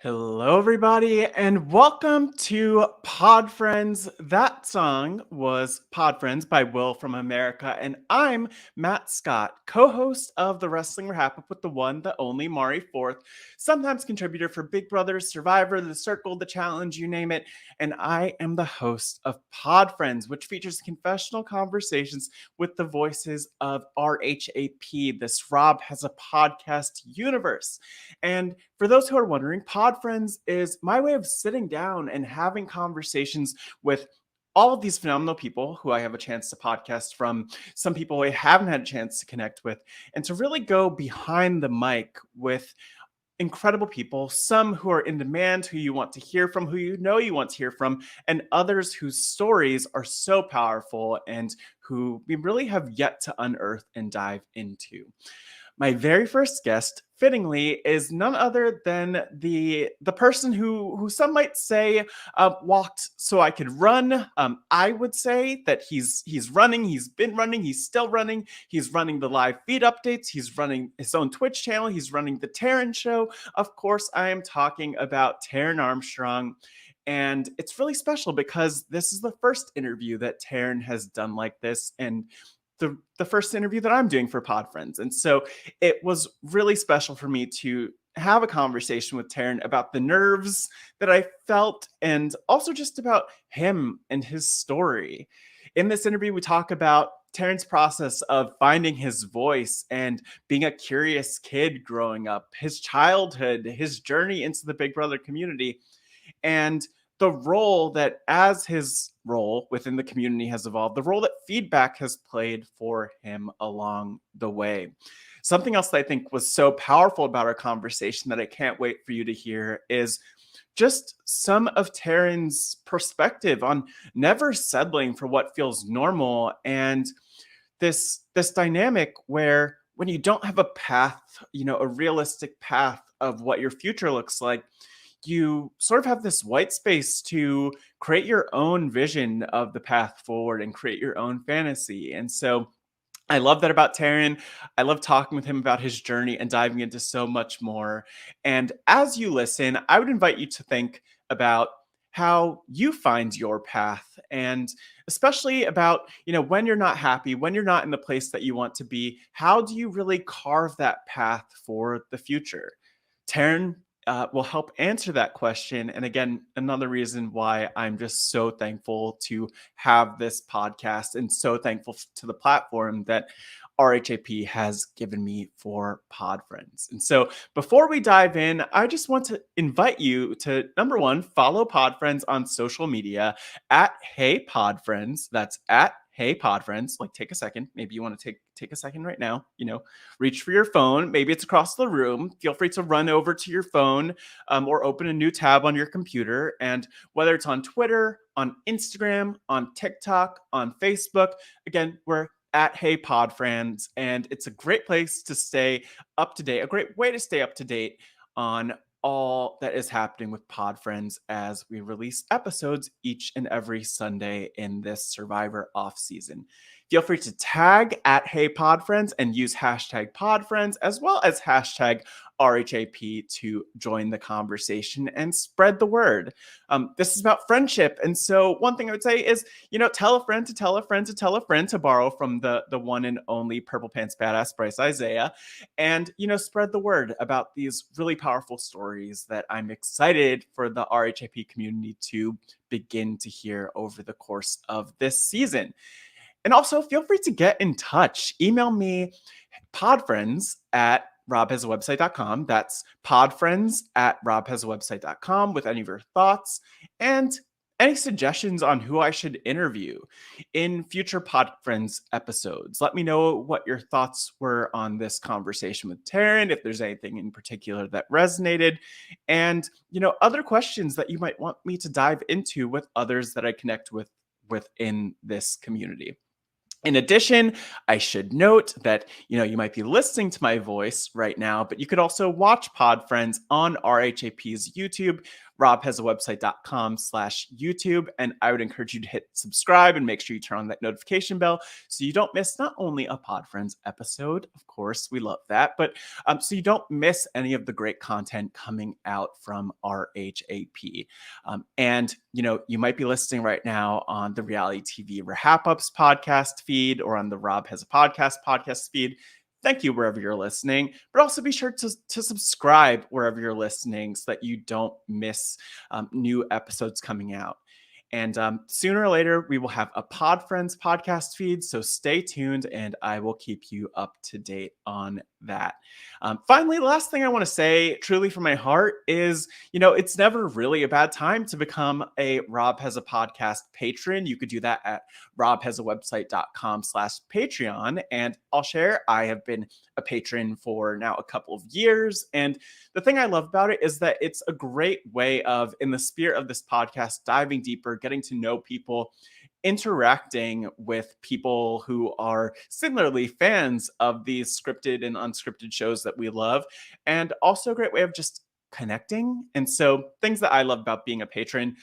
Hello, everybody, and welcome to Pod Friends. That song was Pod Friends by Will from America, and I'm Matt Scott, co-host of the Wrestling RHAP with the one, the only Mari Forth, sometimes contributor for Big Brother, Survivor, The Circle, The Challenge, you name it, and I am the host of Pod Friends, which features confessional conversations with the voices of RHAP. This Rob has a podcast universe, and for those who are wondering, Pod Friends is my way of sitting down and having conversations with all of these phenomenal people who I have a chance to podcast from, some people I haven't had a chance to connect with, and to really go behind the mic with incredible people, some who are in demand, who you want to hear from, who you know you want to hear from, and others whose stories are so powerful and who we really have yet to unearth and dive into. My very first guest, fittingly, is none other than the person who some might say walked so I could run. I would say that he's running. He's been running. He's still running. He's running the live feed updates. He's running his own Twitch channel. He's running the Taryn show. Of course, I am talking about Taran Armstrong. And it's really special because this is the first interview that Taryn has done like this, and the first interview that I'm doing for Pod Friends. And so it was really special for me to have a conversation with Taryn about the nerves that I felt and also just about him and his story. In this interview, we talk about Taryn's process of finding his voice and being a curious kid growing up, his childhood, his journey into the Big Brother community, and the role that, as his role within the community has evolved, the role that feedback has played for him along the way. Something else that I think was so powerful about our conversation that I can't wait for you to hear is just some of Taryn's perspective on never settling for what feels normal, and this dynamic where when you don't have a path, a realistic path of what your future looks like, you sort of have this white space to create your own vision of the path forward and create your own fantasy. And so I love that about Taryn. I love talking with him about his journey and diving into so much more. And as you listen, I would invite you to think about how you find your path, and especially about, when you're not happy, when you're not in the place that you want to be, how do you really carve that path for the future? Taryn will help answer that question. And again, another reason why I'm just so thankful to have this podcast and so thankful to the platform that RHAP has given me for Pod Friends. And so before we dive in, I just want to invite you to, number one, follow Pod Friends on social media at Hey Pod Friends. That's at Hey Pod Friends. Like, take a second. Maybe you want to take a second right now, reach for your phone. Maybe it's across the room. Feel free to run over to your phone or open a new tab on your computer. And whether it's on Twitter, on Instagram, on TikTok, on Facebook, again, we're at Hey Pod Friends, and it's a great place to stay up to date, a great way to stay up to date on all that is happening with Pod Friends as we release episodes each and every Sunday in this Survivor off season. Feel free to tag at Hey Pod Friends and use hashtag Pod Friends as well as hashtag RHAP to join the conversation and spread the word. This is about friendship. And so one thing I would say is, tell a friend to tell a friend to tell a friend, to borrow from the one and only Purple Pants Badass Bryce Isaiah, and, spread the word about these really powerful stories that I'm excited for the RHAP community to begin to hear over the course of this season. And also feel free to get in touch. Email me podfriends at robhasawebsite.com. That's podfriends at robhasawebsite.com with any of your thoughts and any suggestions on who I should interview in future Pod Friends episodes. Let me know what your thoughts were on this conversation with Taryn, if there's anything in particular that resonated, and, other questions that you might want me to dive into with others that I connect with within this community. In addition, I should note that, you might be listening to my voice right now, but you could also watch Pod Friends on RHAP's YouTube robhasawebsite.com/YouTube. And I would encourage you to hit subscribe and make sure you turn on that notification bell so you don't miss not only a Pod Friends episode, of course, we love that, but so you don't miss any of the great content coming out from RHAP. And, you might be listening right now on the Reality TV RHAP-Ups podcast feed or on the Rob Has a podcast feed. Thank you wherever you're listening, but also be sure to subscribe wherever you're listening so that you don't miss new episodes coming out. And sooner or later, we will have a Pod Friends podcast feed. So stay tuned and I will keep you up to date on that. Finally, the last thing I want to say, truly from my heart, is, it's never really a bad time to become a Rob Has a Podcast patron. You could do that at robhasawebsite.com/Patreon. And I'll share, I have been a patron for now a couple of years. And the thing I love about it is that it's a great way of, in the spirit of this podcast, diving deeper, getting to know people, interacting with people who are similarly fans of these scripted and unscripted shows that we love, and also a great way of just connecting. And so things that I love about being a patron,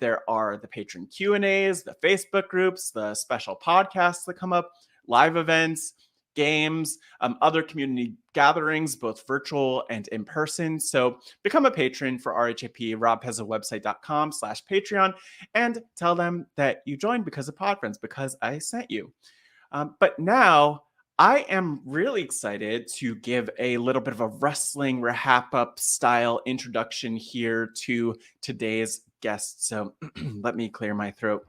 there are the patron Q&As, the Facebook groups, the special podcasts that come up, live events, games, other community gatherings, both virtual and in person. So become a patron for RHAP, robhasawebsite.com/Patreon, and tell them that you joined because of Podfriends, because I sent you. But now I am really excited to give a little bit of a wrestling RHAP-Up style introduction here to today's guest. So let me clear my throat.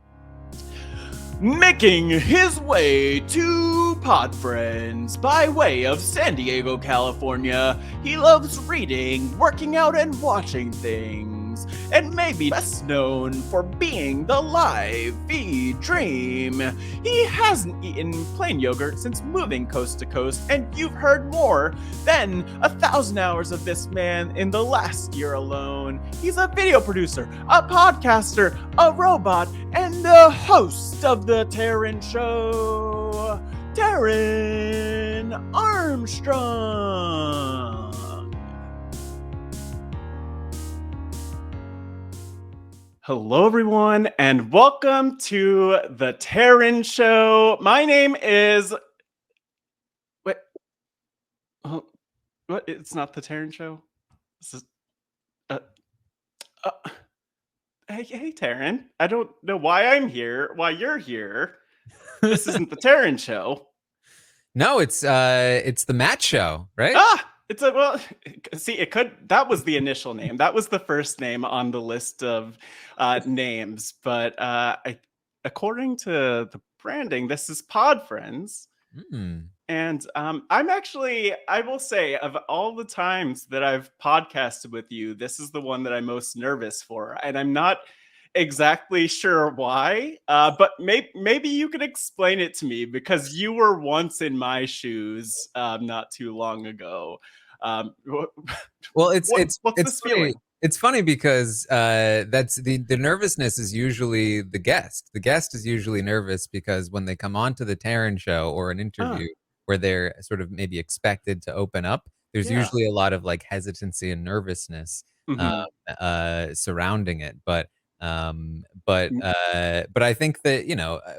Making his way to Pod Friends by way of San Diego, California, he loves reading, working out, and watching things, and maybe best known for being the live feed dream. He hasn't eaten plain yogurt since moving coast to coast, and you've heard more than 1,000 hours of this man in the last year alone. He's a video producer, a podcaster, a robot, and the host of the Taran Show, Taran Armstrong. Hello, everyone, and welcome to the Taran Show. My name is... Wait. Oh, what? It's not the Taran Show? This is... Hey, Taran. I don't know why I'm here, why you're here. This isn't the Taran Show. No, it's the Matt Show, right? That was the initial name. That was the first name on the list of names. But according to the branding, this is Pod Friends. And I'm actually, I will say, of all the times that I've podcasted with you, this is the one that I'm most nervous for. And I'm not exactly sure why, but maybe you could explain it to me, because you were once in my shoes not too long ago. Well, it's this feeling? It's funny because that's the nervousness is usually the guest. The guest is usually nervous because when they come on to the Taran Show or an interview where they're sort of maybe expected to open up, there's usually a lot of like hesitancy and nervousness surrounding it. But I think that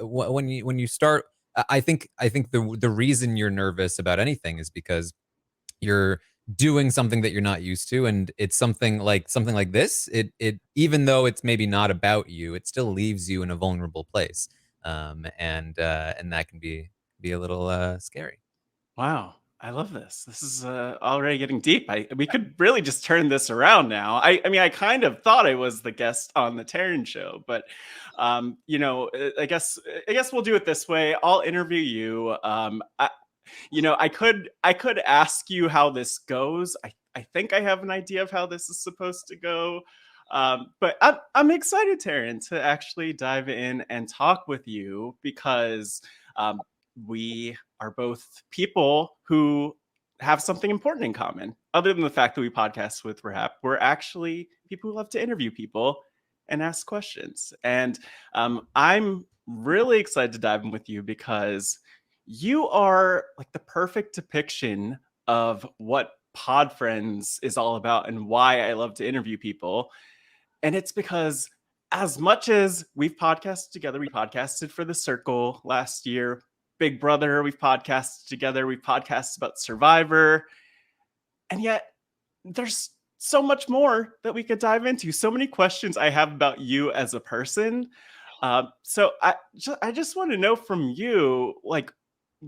when you start, I think the reason you're nervous about anything is because you're doing something that you're not used to, and it's something like this. It even though it's maybe not about you, it still leaves you in a vulnerable place, and that can be a little scary. Wow. I love this. This is already getting deep. We could really just turn this around now. I mean, I kind of thought I was the guest on the Taran Show, but I guess we'll do it this way. I'll interview you. I could ask you how this goes. I think I have an idea of how this is supposed to go. But I'm excited, Taryn, to actually dive in and talk with you, because we are both people who have something important in common. Other than the fact that we podcast with RHAP, we're actually people who love to interview people and ask questions. And I'm really excited to dive in with you because you are like the perfect depiction of what Pod Friends is all about and why I love to interview people. And it's because as much as we've podcasted together, we podcasted for The Circle last year, Big Brother, we've podcasted together, we've podcasted about Survivor, and yet there's so much more that we could dive into. So many questions I have about you as a person. So I just want to know from you, like,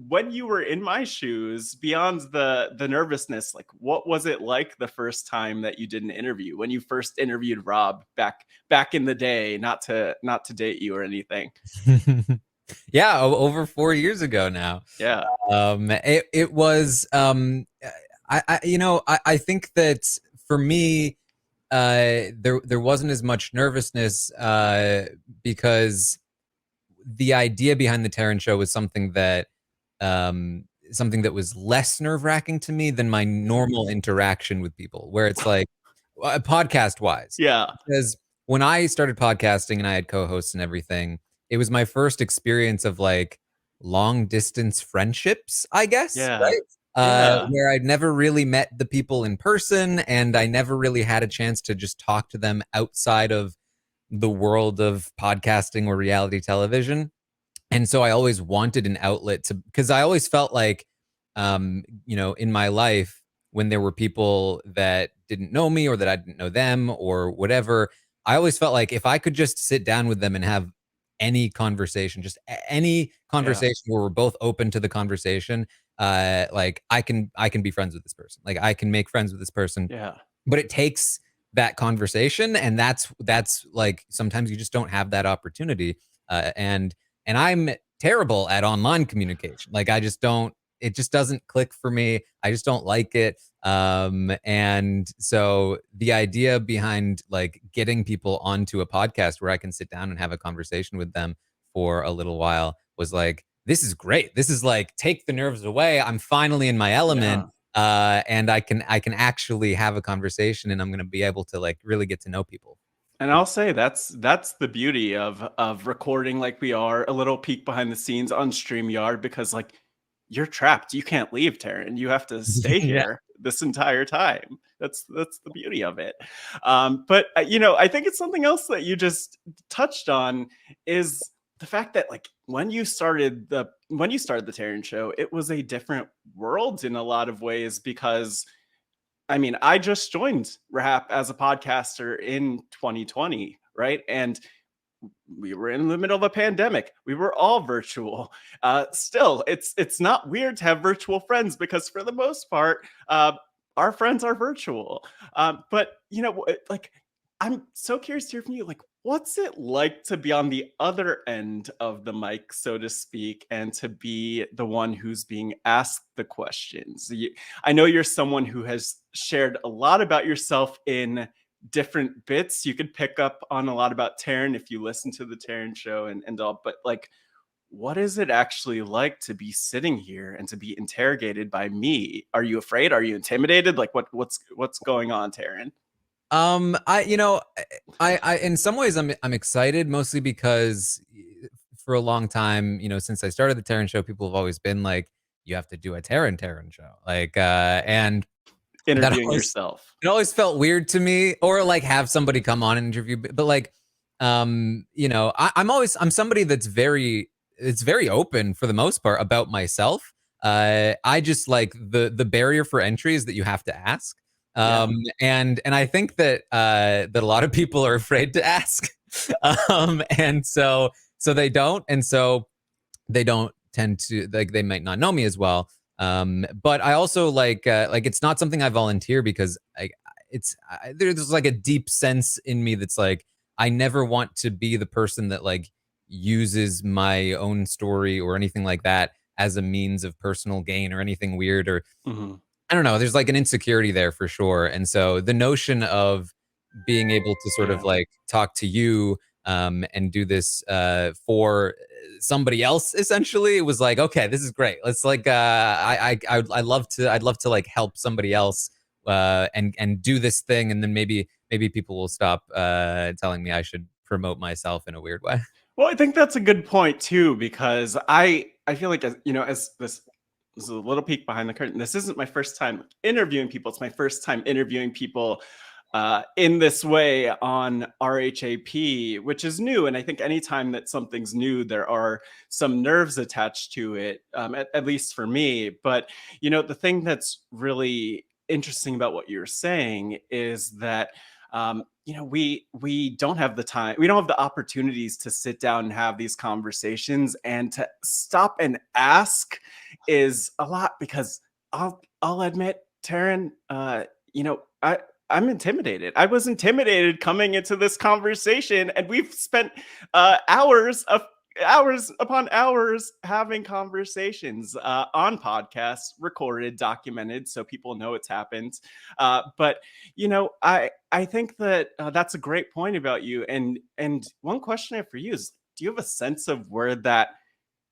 when you were in my shoes, beyond the nervousness, like, what was it like the first time that you did an interview, when you first interviewed Rob back in the day? Not to date you or anything. Yeah, over 4 years ago now. Yeah. It was I think that for me, there wasn't as much nervousness because the idea behind the Taran show was something that was less nerve-wracking to me than my normal interaction with people, where it's like podcast wise. Yeah. Because when I started podcasting and I had co-hosts and everything, it was my first experience of like long distance friendships, I guess, Yeah. right? Yeah. Where I'd never really met the people in person and I never really had a chance to just talk to them outside of the world of podcasting or reality television. And so I always wanted an outlet to, because I always felt like, in my life, when there were people that didn't know me or that I didn't know them or whatever, I always felt like if I could just sit down with them and have any conversation, just any Yeah. conversation where we're both open to the conversation, like I can be friends with this person. Like I can make friends with this person. Yeah. But it takes that conversation, and that's like sometimes you just don't have that opportunity. And I'm terrible at online communication. Like I just don't, it just doesn't click for me. I just don't like it. And so the idea behind like getting people onto a podcast where I can sit down and have a conversation with them for a little while was like, this is great. This is like take the nerves away. I'm finally in my element. Yeah. And I can actually have a conversation and I'm going to be able to like really get to know people. And I'll say that's the beauty of recording like we are, a little peek behind the scenes on StreamYard, because like you're trapped. You can't leave, Taryn. You have to stay Yeah. here this entire time. That's the beauty of it. But I think it's something else that you just touched on is the fact that like when you started the Taryn show, it was a different world in a lot of ways, because I mean, I just joined RHAP as a podcaster in 2020, right? And we were in the middle of a pandemic. We were all virtual. Still, it's not weird to have virtual friends, because for the most part, our friends are virtual. But like, I'm so curious to hear from you. Like, what's it like to be on the other end of the mic, so to speak, and to be the one who's being asked the questions? I know you're someone who has shared a lot about yourself in different bits. You could pick up on a lot about Taryn if you listen to the Taryn show and all, but like, what is it actually like to be sitting here and to be interrogated by me? Are you afraid? Are you intimidated? Like what's going on, Taryn? I in some ways I'm excited, mostly because for a long time, since I started the Taryn show, people have always been like, you have to do a Taryn show. Like and that Interviewing always yourself. it always felt weird to me, or like have somebody come on and interview, but like I'm somebody that's very open for the most part about myself. I just like the barrier for entry is that you have to ask. Yeah. And I think that that a lot of people are afraid to ask. And so they don't, and so they don't tend to, like, they might not know me as well. But I also like it's not something I volunteer because there's like a deep sense in me that's like I never want to be the person that like uses my own story or anything like that as a means of personal gain or anything weird, or Mm-hmm. I don't know. There's like an insecurity there for sure. And so the notion of being able to sort of Yeah. like talk to you and do this for somebody else, essentially, it was like, okay, this is great. Let's like, I'd love to like help somebody else and do this thing, and then maybe people will stop telling me I should promote myself in a weird way. Well, I think that's a good point too, because I feel like, as this is a little peek behind the curtain. This isn't my first time interviewing people. It's my first time interviewing people in this way on RHAP, which is new. And I think anytime that something's new, there are some nerves attached to it, at least for me. But, the thing that's really interesting about what you're saying is that we don't have the time, we don't have the opportunities to sit down and have these conversations, and to stop and ask is a lot. Because I'll admit, Taryn, I'm intimidated. I was intimidated coming into this conversation, and we've spent hours upon hours having conversations on podcasts, recorded, documented, so people know it's happened. But I think that that's a great point about you. And one question I have for you is: do you have a sense of where that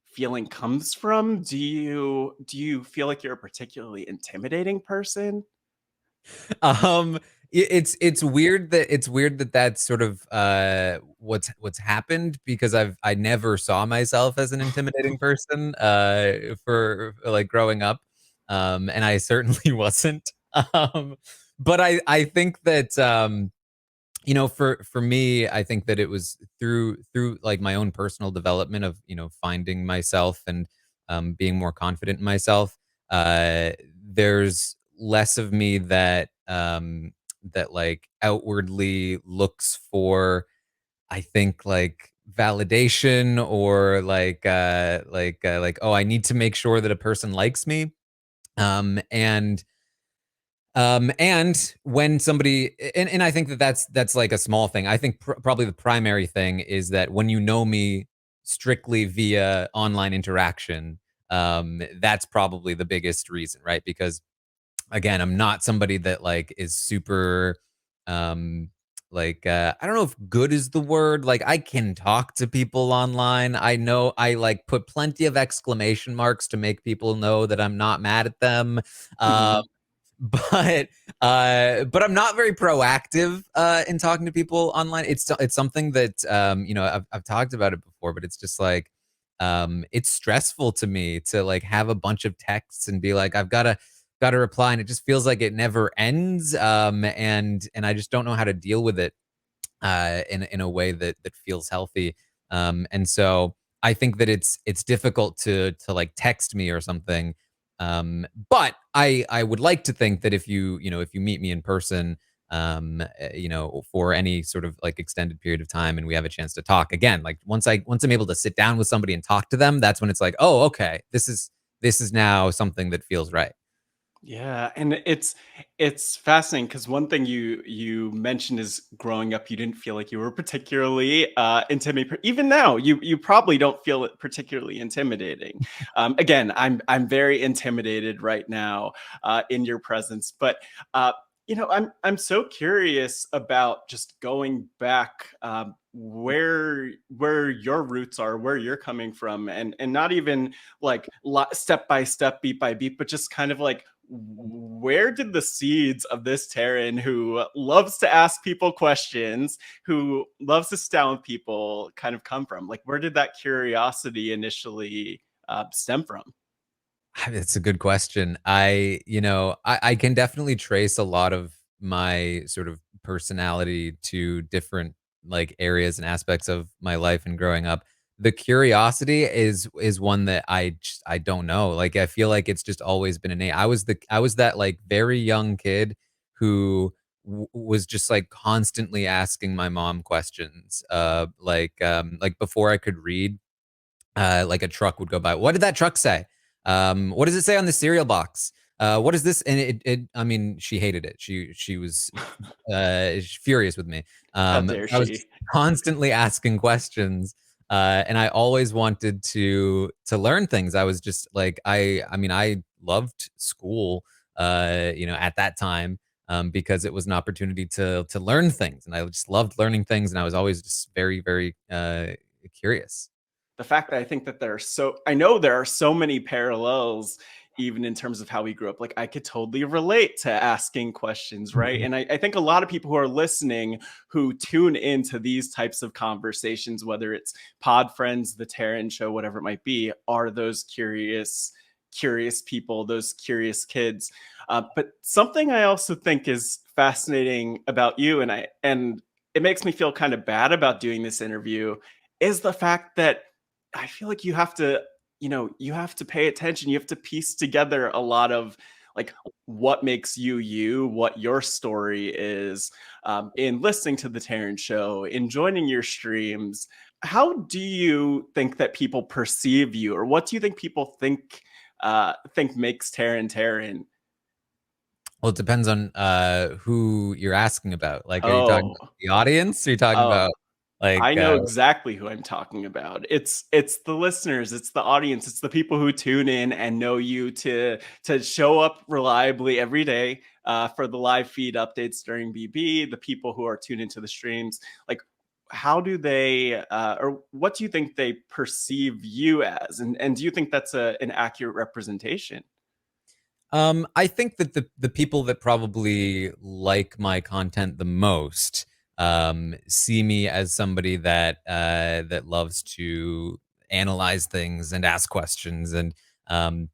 feeling comes from? Do you feel like you're a particularly intimidating person? um it's weird that that's sort of what's happened, because I never saw myself as an intimidating person for like growing up, and I certainly wasn't. But I think that for me, I think that it was through like my own personal development of finding myself and being more confident in myself. There's less of me that like outwardly looks for, I think, like validation, or like oh, I need to make sure that a person likes me. And when somebody, and I think that that's like a small thing. I think probably the primary thing is that when you know me strictly via online interaction, that's probably the biggest reason, right? Because again, I'm not somebody that like is super um I don't know if good is the word. Like, I can talk to people online. I know I like put plenty of exclamation marks to make people know that I'm not mad at them. Um Mhm. but but I'm not very proactive in talking to people online. It's something that I've talked about it before, but it's just like it's stressful to me to like have a bunch of texts and be like, I've got to reply, and it just feels like it never ends. And I just don't know how to deal with it in a way that feels healthy. And so I think that it's difficult to like text me or something. But I would like to think that if you meet me in person, for any sort of like extended period of time, and we have a chance to talk again, like once I'm able to sit down with somebody and talk to them, that's when it's like, oh, okay, this is now something that feels right. Yeah, and it's fascinating because one thing you mentioned is growing up, you didn't feel like you were particularly intimidating. Even now, you probably don't feel it particularly intimidating. Again, I'm very intimidated right now in your presence, but I'm so curious about just going back, where your roots are, where you're coming from, and not even like step by step, beat by beat, but just kind of like, where did the seeds of this Taryn, who loves to ask people questions, who loves to astound people, kind of come from? Like, where did that curiosity initially stem from? It's a good question. I can definitely trace a lot of my sort of personality to different like areas and aspects of my life and growing up. The curiosity is one that I don't know. Like, I feel like it's just always been innate. I was that like very young kid who was just like constantly asking my mom questions. Like before I could read, like a truck would go by. What did that truck say? What does it say on the cereal box? What is this? And I mean, she hated it. She was furious with me. How dare I was just she? constantly asking questions, and I always wanted to learn things. I was just like, I mean, I loved school, at that time, because it was an opportunity to learn things, and I just loved learning things, and I was always just very, very curious. The fact that I think that I know there are so many parallels, even in terms of how we grew up. Like, I could totally relate to asking questions, right? Mhm. And I think a lot of people who are listening, who tune into these types of conversations, whether it's Pod Friends, the Taryn Show, whatever it might be, are those curious curious people, those curious kids. But something I also think is fascinating about you, and it makes me feel kind of bad about doing this interview, is the fact that I feel like you have to, you have to pay attention. You have to piece together a lot of like what makes you you, what your story is, in listening to the Taryn show, in joining your streams. How do you think that people perceive you, or what do you think people think makes Taryn Taryn? Well, it depends on who you're asking about. Like, are you talking Oh, about the audience? Are you talking oh, about like I know exactly who I'm talking about. It's the listeners, it's the audience, it's the people who tune in and know you to show up reliably every day, for the live feed updates during BB, the people who are tuned into the streams. Like, how do they, or what do you think they perceive you as? And do you think that's an accurate representation? I think that the people that probably like my content the most see me as somebody that that loves to analyze things and ask questions, and um,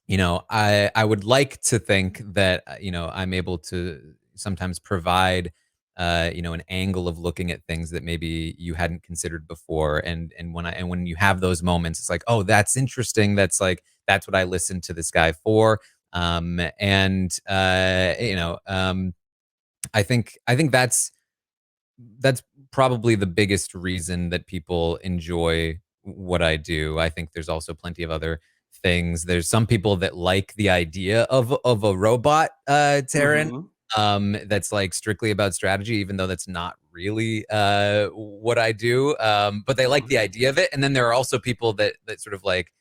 I would like to think that I'm able to sometimes provide an angle of looking at things that maybe you hadn't considered before, and when you have those moments, it's like, oh, that's interesting. That's what I listened to this guy for. And I think that's probably the biggest reason that people enjoy what I do. I think there's also plenty of other things. There's some people that like the idea of a robot, Taryn, Hmm. that's like strictly about strategy, even though that's not really what I do. But they like the idea of it. And then there are also people that sort of like,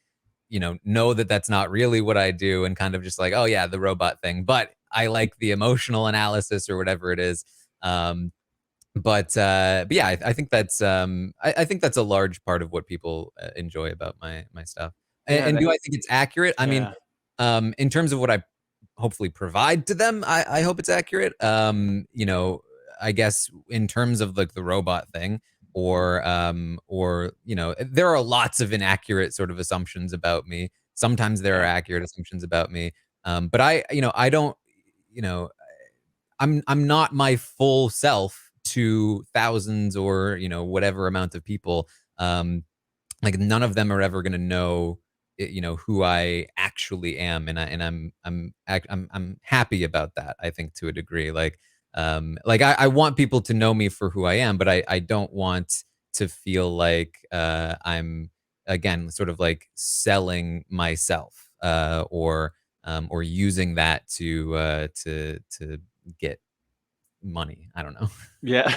know that that's not really what I do, and kind of just like, oh yeah, the robot thing. But I like the emotional analysis or whatever it is. Um, but yeah, I think that's I think that's a large part of what people enjoy about my stuff. And, Yeah, and do I think it's accurate? I mean, yeah. in terms of what I hopefully provide to them, I hope it's accurate. I guess in terms of like the robot thing, or there are lots of inaccurate sort of assumptions about me. Sometimes there are Yeah. accurate assumptions about me. But I don't, you know, I'm not my full self to thousands or whatever amount of people. Um, like none of them are ever going to know who I actually am, and I'm happy about that. I think to a degree, like I want people to know me for who I am, but I don't want to feel like I'm again sort of like selling myself, or using that to get money. I don't know. Yeah.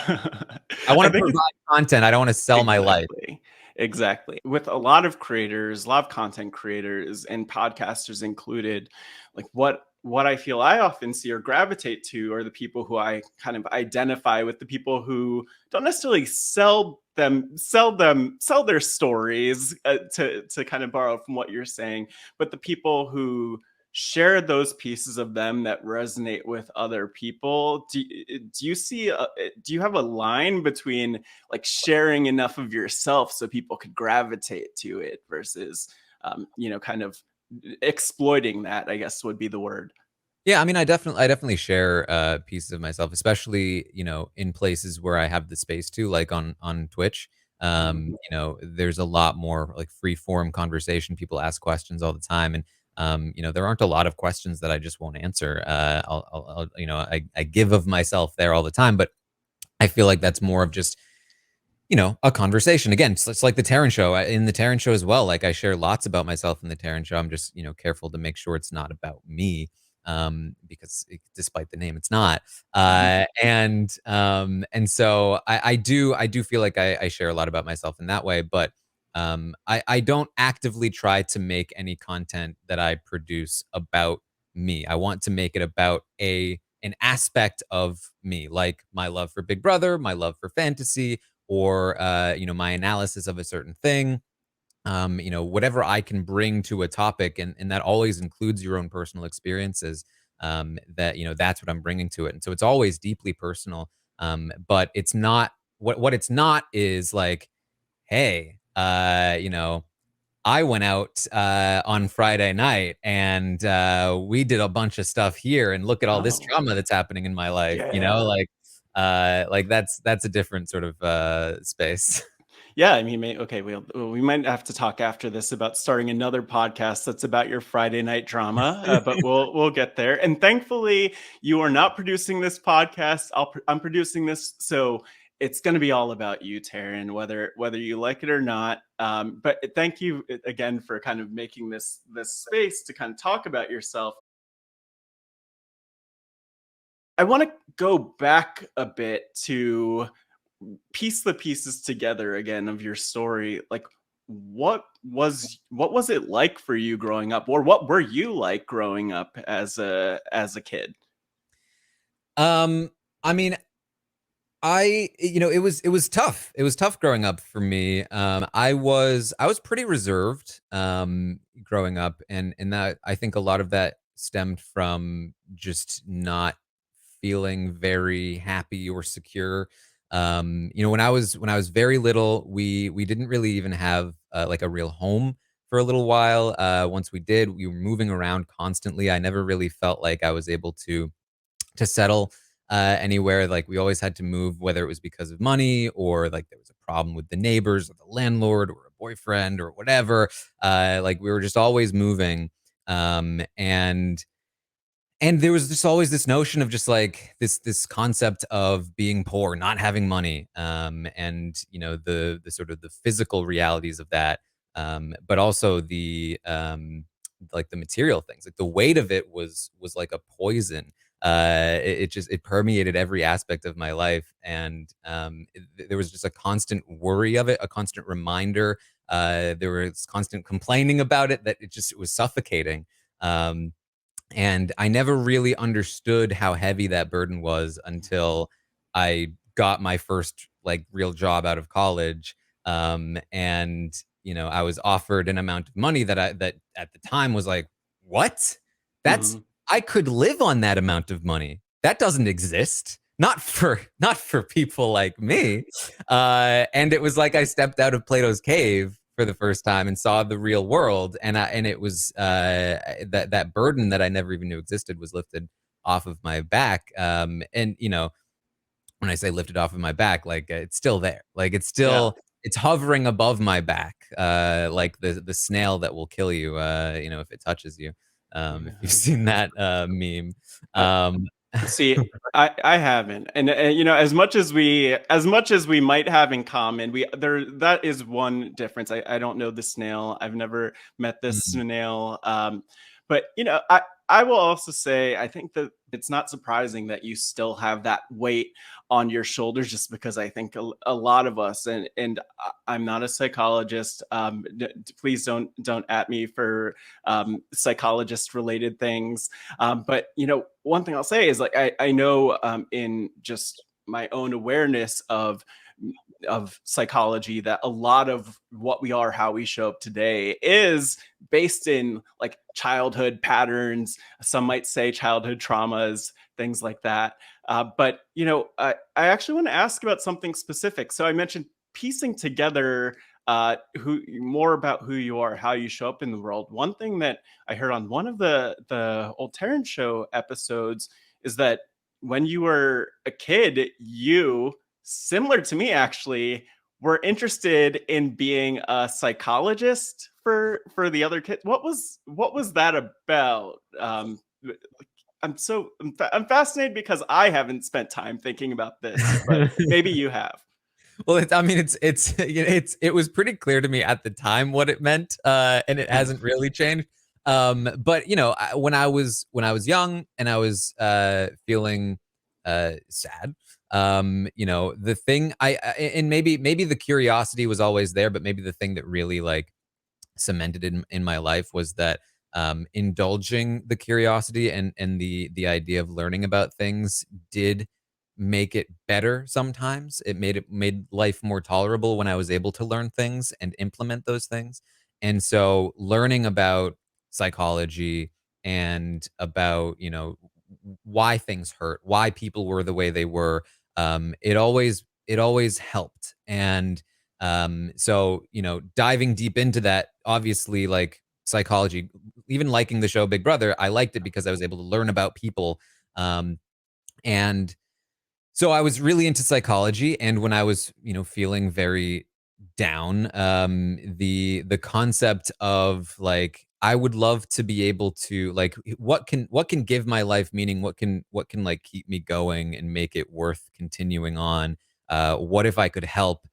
I want I to think it's provide content. I don't want to sell my life. exactly. Exactly. With a lot of creators, a lot of content creators and podcasters included, like what I feel I often see or gravitate to are the people who I kind of identify with, the people who don't necessarily sell their stories, to kind of borrow from what you're saying, but the people who share those pieces of them that resonate with other people. Do you see do you have a line between like sharing enough of yourself so people could gravitate to it versus kind of exploiting that, I guess would be the word. Yeah, I mean, I definitely share pieces of myself, especially in places where I have the space to, like on Twitch. Mhm. There's a lot more like free form conversation. People ask questions all the time, and there aren't a lot of questions that I just won't answer. I give of myself there all the time, but I feel like that's more of just a conversation. Again, it's like the Taryn show. In the Taryn show as well, like I share lots about myself in the Taryn show. I'm just, careful to make sure it's not about me, because despite the name, it's not. Mhm. And so I do feel like I share a lot about myself in that way, but I don't actively try to make any content that I produce about me. I want to make it about an aspect of me, like my love for Big Brother, my love for fantasy, or my analysis of a certain thing. Whatever I can bring to a topic, and that always includes your own personal experiences. That that's what I'm bringing to it, and so it's always deeply personal. But it's not what it's not is like, hey, I went out on Friday night and we did a bunch of stuff here, and look at all this Oh, trauma that's happening in my life, you know, yeah. like that's a different sort of space. Yeah, I mean, okay, we might have to talk after this about starting another podcast that's about your Friday night drama, but we'll get there. And thankfully, you are not producing this podcast. I'm producing this, so it's going to be all about you, Taryn, whether you like it or not. But thank you again for kind of making this space to kind of talk about yourself. I want to go back a bit to piece the pieces together again of your story. Like, what was it like for you growing up, or what were you like growing up as a kid? um I mean, it was tough. It was tough growing up for me. I was pretty reserved growing up, and that I think a lot of that stemmed from just not feeling very happy or secure. When I was very little, we didn't really even have like a real home for a little while. Once we did, we were moving around constantly. I never really felt like I was able to settle anywhere. Like we always had to move, whether it was because of money or like there was a problem with the neighbors or the landlord or a boyfriend or whatever. Like we were just always moving. And there was just always this notion of just like this concept of being poor, not having money, and the sort of the physical realities of that, but also the like the material things. Like the weight of it was like a poison. It permeated every aspect of my life, and there was just a constant worry of it, a constant reminder. There was constant complaining about it, that it was suffocating. Um, and I never really understood how heavy that burden was until I got my first like real job out of college. And I was offered an amount of money that at the time was like, what? That's Hmm. I could live on that amount of money. That doesn't exist. Not for people like me. And it was like I stepped out of Plato's cave for the first time and saw the real world, and it was that burden that I never even knew existed was lifted off of my back. And when I say lifted off of my back, like it's still there, like Yeah. it's hovering above my back, like the snail that will kill you, if it touches you. If you've Yeah. seen that meme. Uh, um See, I haven't, and as much as we might have in common, we there that is one difference. I don't know the snail. I've never met this mm, snail. But I will also say I think that it's not surprising that you still have that weight on your shoulders, just because I think a lot of us, and I'm not a psychologist. Please don't at me for psychologist related things. But one thing I'll say is, like, I know, in just my own awareness of psychology, that a lot of what we are, how we show up today, is based in like childhood patterns. Some might say childhood traumas, things like that. But I actually want to ask about something specific. So I mentioned piecing together who more about who you are, how you show up in the world. One thing that I heard on one of the old Taran show episodes is that when you were a kid, you, similar to me actually, were interested in being a psychologist for the other kids. What was that about? I'm fascinated because I haven't spent time thinking about this, but maybe you have. Well, I mean, it was pretty clear to me at the time what it meant, and it hasn't really changed. But when I was young and I was feeling sad, the thing and maybe the curiosity was always there, but maybe the thing that really like cemented in my life was that indulging the curiosity and the idea of learning about things did make it better sometimes. It made life more tolerable when I was able to learn things and implement those things. And so learning about psychology and about, why things hurt, why people were the way they were, it always helped. And So, diving deep into that, obviously, like psychology, even liking the show Big Brother, I liked it because I was able to learn about people. Um, and so I was really into psychology, and when I was, feeling very down, the concept of like I would love to be able to like what can give my life meaning, what can like keep me going and make it worth continuing on. What if I could help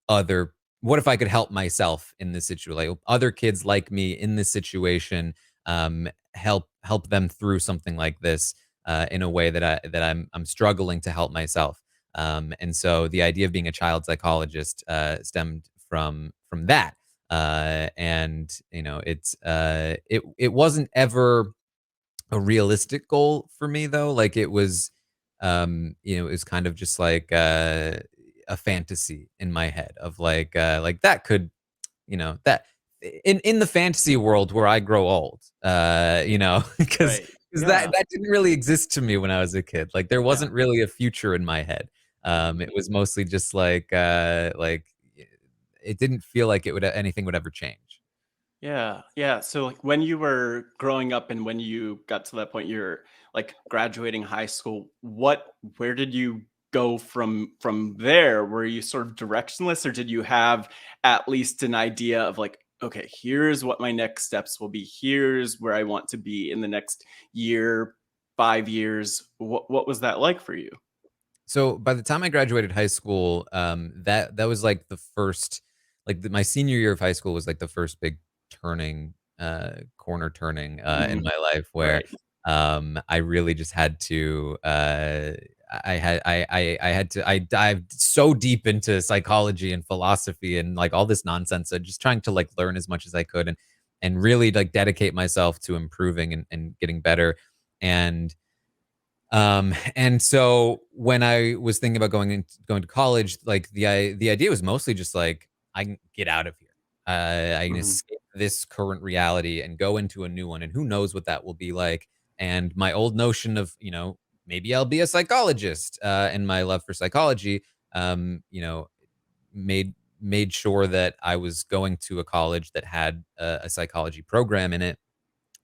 other what if I could help myself in this situation, like other kids like me in this situation, help them through something like this, in a way that I'm struggling to help myself. And so the idea of being a child psychologist stemmed from that. And it wasn't ever a realistic goal for me though. Like it was kind of just like a fantasy in my head of like that could, that in the fantasy world where I grow old, because Right. that Yeah. that didn't really exist to me when I was a kid. Like there Yeah. wasn't really a future in my head. It was mostly just like it didn't feel like anything would ever change. Yeah, yeah. So, like, when you were growing up and when you got to that point, you're like graduating high school. Where did you go from there? Were you sort of directionless, or did you have at least an idea of like, okay, here's what my next steps will be. Here's where I want to be in the next year, 5 years. What was that like for you? So by the time I graduated high school, that was like the first, my senior year of high school was like the first big corner turning in Mhm. my life where Right. I really just had to. I had to. I dived so deep into psychology and philosophy and like all this nonsense. Just trying to like learn as much as I could and really like dedicate myself to improving and getting better. And so when I was thinking about going to college, like the idea was mostly just like I can get out of here. I can Mhm. escape this current reality and go into a new one, and who knows what that will be like. And my old notion of maybe I'll be a psychologist, and my love for psychology, made made sure that I was going to a college that had a psychology program in it,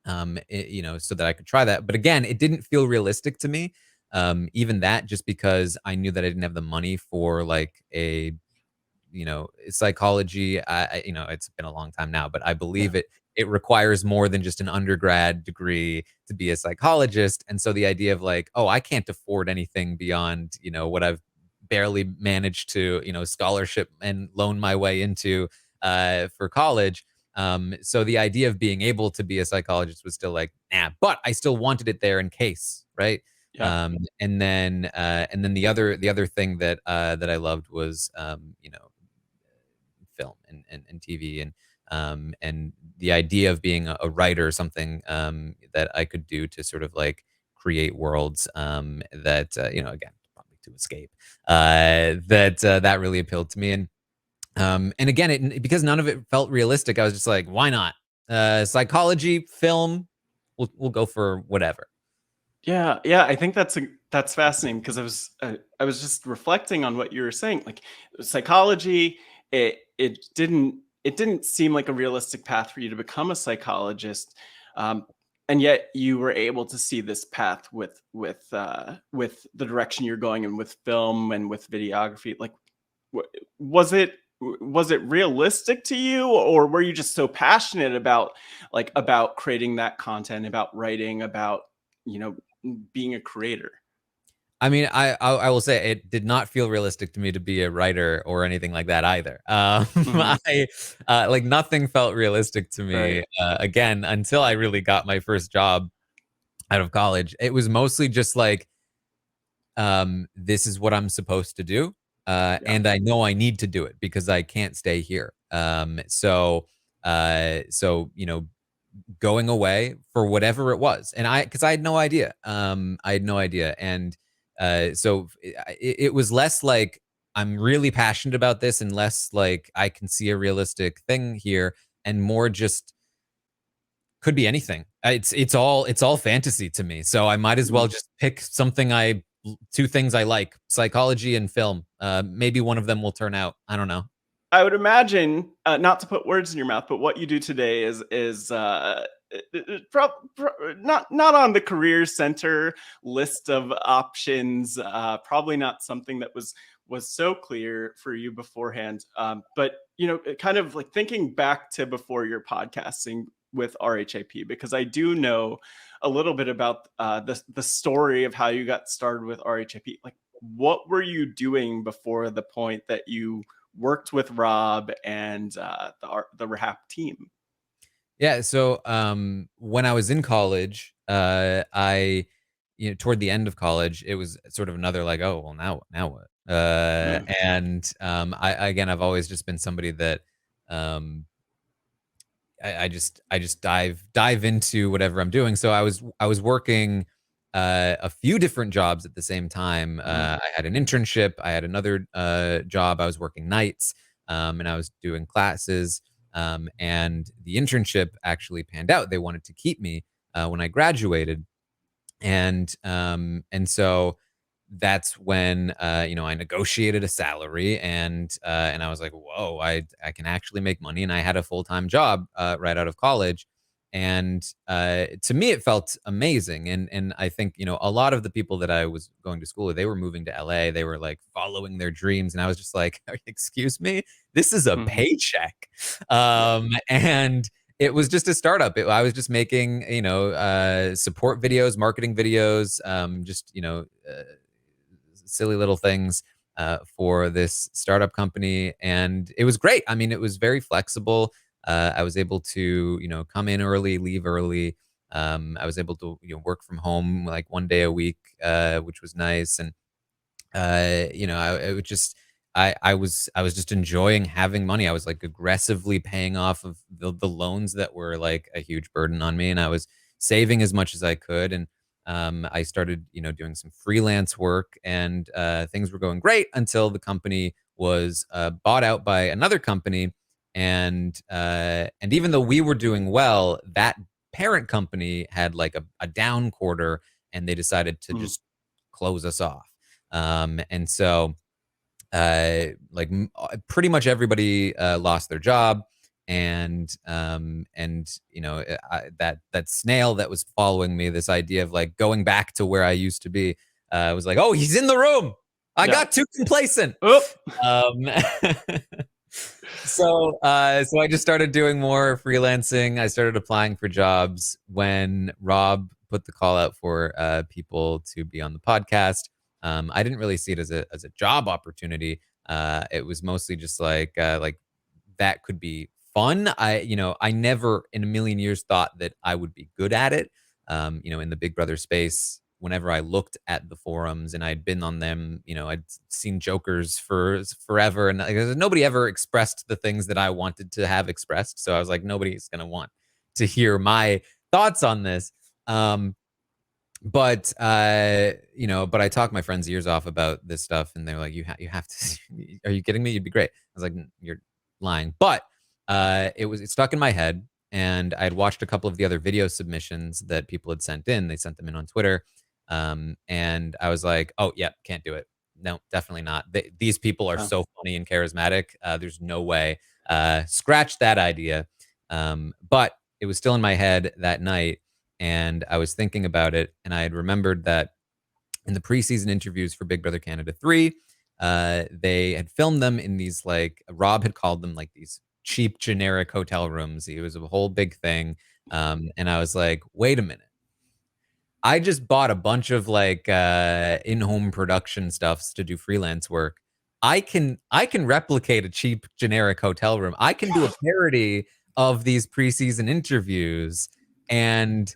so that I could try that. But again, it didn't feel realistic to me. Even that, just because I knew that I didn't have the money for like psychology. It's been a long time now, but I Yeah. believe it requires more than just an undergrad degree to be a psychologist. And so the idea of like, oh, I can't afford anything beyond, what I've barely managed to, scholarship and loan my way into for college. So the idea of being able to be a psychologist was still like, nah, but I still wanted it there in case, right? Yeah. And then the other thing that I loved was film and TV and the idea of being a writer or something that I could do to sort of like create worlds that again, probably to escape, that really appealed to me. And again, because none of it felt realistic, I was just like, why not? Psychology, film, we'll go for whatever. Yeah, yeah, I think that's fascinating because I was just reflecting on what you were saying. Like psychology, it didn't seem like a realistic path for you to become a psychologist, um, and yet you were able to see this path with the direction you're going and with film and with videography. Like, was it realistic to you, or were you just so passionate about creating that content, about writing, about you know being a creator? I mean, I will say it did not feel realistic to me to be a writer or anything like that either. Mhm. I like nothing felt realistic to Right. me again until I really got my first job out of college. It was mostly just like, this is what I'm supposed to do, Yeah. and I know I need to do it because I can't stay here. So going away for whatever it was. And because I had no idea. I had no idea. And so it was less like I'm really passionate about this and less like I can see a realistic thing here and more just could be anything. It's all fantasy to me. So I might as well Mhm. just pick two things I like, psychology and film. Maybe one of them will turn out. I don't know. I would imagine, not to put words in your mouth, but what you do today is not on the career center list of options. Probably not something that was so clear for you beforehand. But kind of like thinking back to before your podcasting with RHAP, because I do know a little bit about the story of how you got started with RHAP. Like, what were you doing before the point that you worked with Rob and the RHAP team? Yeah. So when I was in college, I, toward the end of college, it was sort of another like, oh, well, now what? Mm. And again, I've always just been somebody that um, I just dive into whatever I'm doing. So I was working a few different jobs at the same time. Mm. I had an internship. I had another job. I was working nights, and I was doing classes. And the internship actually panned out. They wanted to keep me when I graduated, and so that's when I negotiated a salary, and I was like, whoa, I can actually make money, and I had a full-time job right out of college. And to me it felt amazing. And I think a lot of the people that I was going to school with, they were moving to LA, they were like following their dreams, and I was just like, excuse me, this is a Mhm. paycheck. Yeah. And it was just a startup. I was just making, support videos, marketing videos, just, silly little things for this startup company. And it was great. I mean, it was very flexible. I was able to, come in early, leave early. I was able to, work from home like one day a week, which was nice. And it would just I was just enjoying having money. I was like aggressively paying off of the loans that were like a huge burden on me, and I was saving as much as I could. And I started, doing some freelance work, and things were going great until the company was bought out by another company. And even though we were doing well, that parent company had like a down quarter, and they decided to Mm. just close us off. And so, pretty much everybody lost their job, and that snail that was following me, this idea of like going back to where I used to be, was like, oh, he's in the room. I Yeah. got too complacent. Oh. Um, so I just started doing more freelancing. I started applying for jobs when Rob put the call out for people to be on the podcast. I didn't really see it as a job opportunity. It was mostly just like that could be fun. I never in a million years thought that I would be good at it. In the Big Brother space, whenever I looked at the forums and I'd been on them, I'd seen jokers for forever, and like, nobody ever expressed the things that I wanted to have expressed. So I was like, nobody's gonna want to hear my thoughts on this. Um, but I talked my friends' ears off about this stuff, and they're like, you have to. Are you kidding me? You'd be great." I was like, "You're lying." But it stuck in my head, and I had watched a couple of the other video submissions that people had sent in. They sent them in on Twitter, and I was like, "Oh yeah, can't do it. No, definitely not. These people are Oh. so funny and charismatic. There's no way. Scratch that idea." But it was still in my head that night, and I was thinking about it, and I had remembered that in the preseason interviews for Big Brother Canada 3, they had filmed them in these like Rob had called them like these cheap generic hotel rooms. It was a whole big thing. And I was like, wait a minute. I just bought a bunch of like in-home production stuffs to do freelance work. I can replicate a cheap generic hotel room. I can do a parody of these preseason interviews, and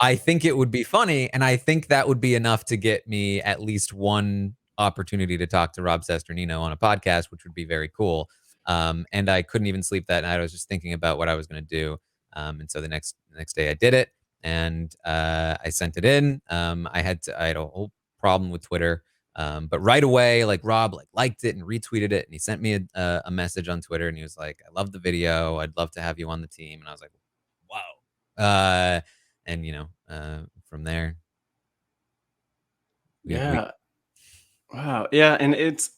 I think it would be funny, and I think that would be enough to get me at least one opportunity to talk to Rob Sesternino on a podcast, which would be very cool. And I couldn't even sleep that night. I was just thinking about what I was going to do. And so the next day I did it, and I sent it in. I had a whole problem with Twitter. But right away, like Rob liked it and retweeted it, and he sent me a message on Twitter, and he was like, "I love the video. I'd love to have you on the team." And I was like, "Wow!" And from there we Yeah. Wow. Yeah, and it's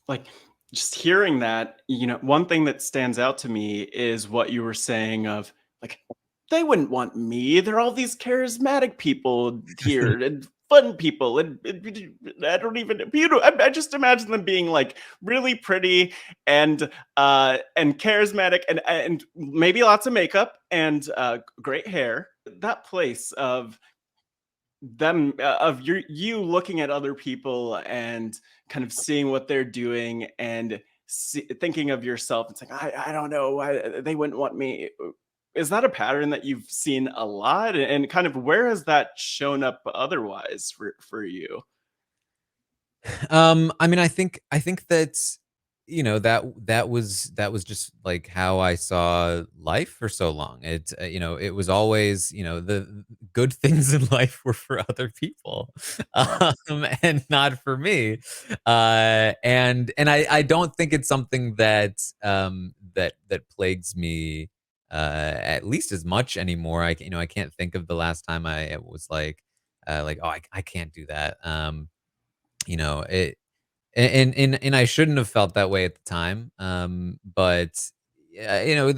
like just hearing that, one thing that stands out to me is what you were saying of like, they wouldn't want me. There are all these charismatic people here and fun people. And I don't even, I just imagine them being like really pretty and charismatic and maybe lots of makeup and great hair. That place of you looking at other people and kind of seeing what they're doing and thinking of yourself and saying, I don't know why they wouldn't want me. Is that a pattern that you've seen a lot, and kind of where has that shown up otherwise for you? I mean, I think that that was just like how I saw life for so long. It was always the good things in life were for other people, and not for me. And I don't think it's something that plagues me at least as much anymore. I can't think of the last time I was like, oh, I can't do that. It and I shouldn't have felt that way at the time, but, yeah,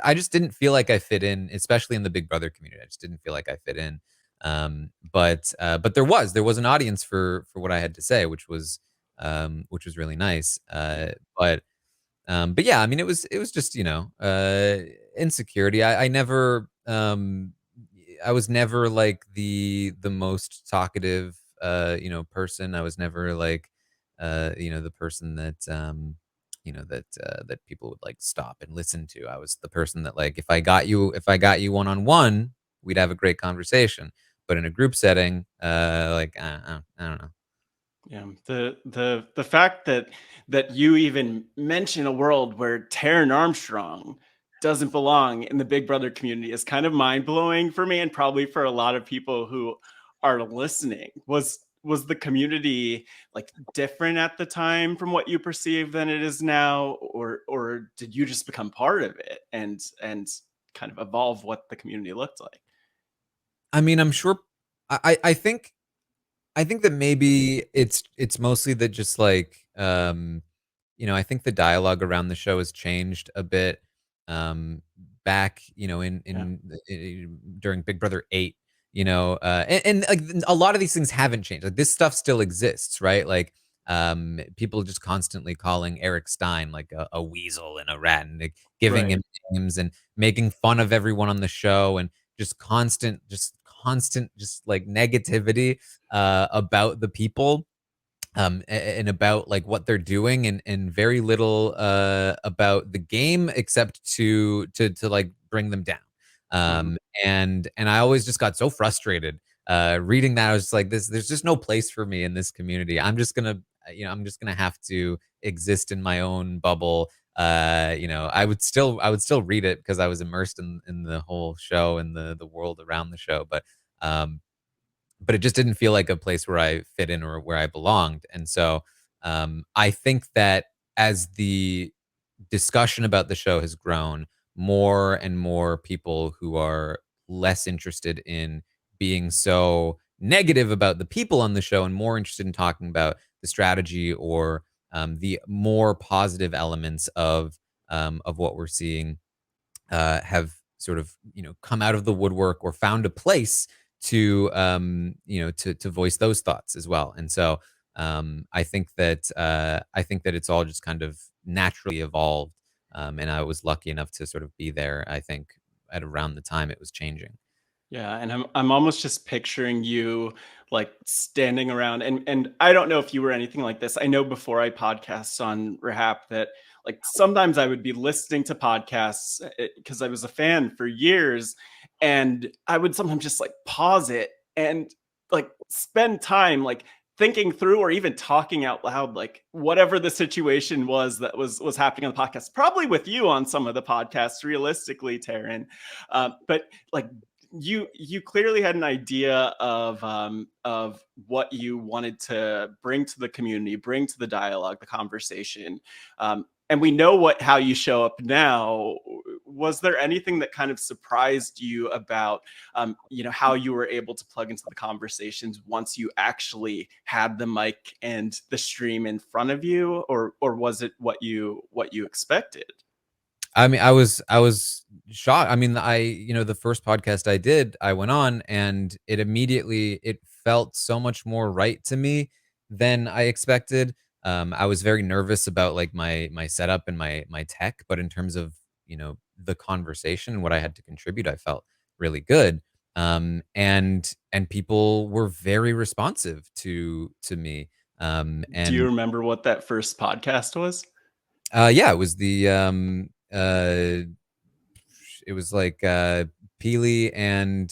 I just didn't feel like I fit in, especially in the Big Brother community. I just didn't feel like I fit in, but there was an audience for what I had to say, which was really nice, but yeah, I mean, it was just, insecurity. I was never like the most talkative, person. I was never like, the person that people would like stop and listen to. I was the person that like if I got you one on one, we'd have a great conversation. But in a group setting, like I don't know. Yeah, the fact that you even mention a world where Taran Armstrong doesn't belong in the Big Brother community is kind of mind blowing for me, and probably for a lot of people who are listening. Was the community like different at the time from what you perceive than it is now, or did you just become part of it and kind of evolve what the community looked like? I mean, I'm sure. I think that maybe it's mostly that just like, I think the dialogue around the show has changed a bit, back, Yeah, during Big Brother 8, and, like, a lot of these things haven't changed. Like, this stuff still exists, right? Like, people just constantly calling Eric Stein, like, a weasel and a rat, and, like, giving him right. names and making fun of everyone on the show, and just constant, just, like, negativity, about the people, and about like what they're doing, and very little about the game except to like bring them down. Mhm. And I always just got so frustrated reading that. I was just like, there's just no place for me in this community. I'm just gonna have to exist in my own bubble. I would still read it because I was immersed in the whole show and the world around the show, um but it just didn't feel like a place where I fit in or where I belonged. And so, I think that as the discussion about the show has grown, more and more people who are less interested in being so negative about the people on the show and more interested in talking about the strategy or the more positive elements of what we're seeing have sort of come out of the woodwork or found a place to voice those thoughts as well. And so I think that it's all just kind of naturally evolved, and I was lucky enough to sort of be there. I think at around the time it was changing. Yeah, and I'm almost just picturing you like standing around, and I don't know if you were anything like this. I know before I podcasts on RHAP that like sometimes I would be listening to podcasts because I was a fan for years, and I would sometimes just like pause it and like spend time like thinking through or even talking out loud like whatever the situation was that was happening on the podcast, probably with you on some of the podcasts realistically, Taryn. But like you clearly had an idea of what you wanted to bring to the community, bring to the dialogue, the conversation, and we know what how you show up now was there anything that kind of surprised you about, how you were able to plug into the conversations once you actually had the mic and the stream in front of you, or was it what you expected? I mean, I was shocked. I mean, the first podcast I did, I went on and it felt so much more right to me than I expected. I was very nervous about like my setup and my tech, but in terms of, the conversation and what I had to contribute, I felt really good. And people were very responsive to me. Do you And remember what that first podcast was? yeah, it was it was like Peely and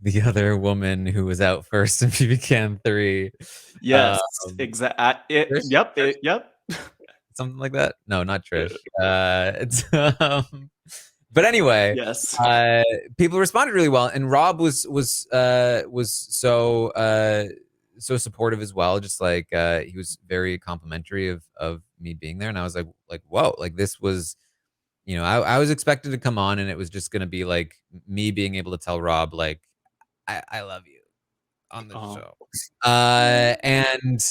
the other woman who was out first in PB Can 3. Yes, Um, exactly. Trish? Trish? Yep. Something like that? No, not Trish. It's but anyway, Yes. uh, people responded really well, and Rob was so supportive as well. Just like he was very complimentary of me being there, and I was like whoa, like this was, I was expected to come on, and it was just gonna be like me being able to tell Rob like I love you on the Oh, show, and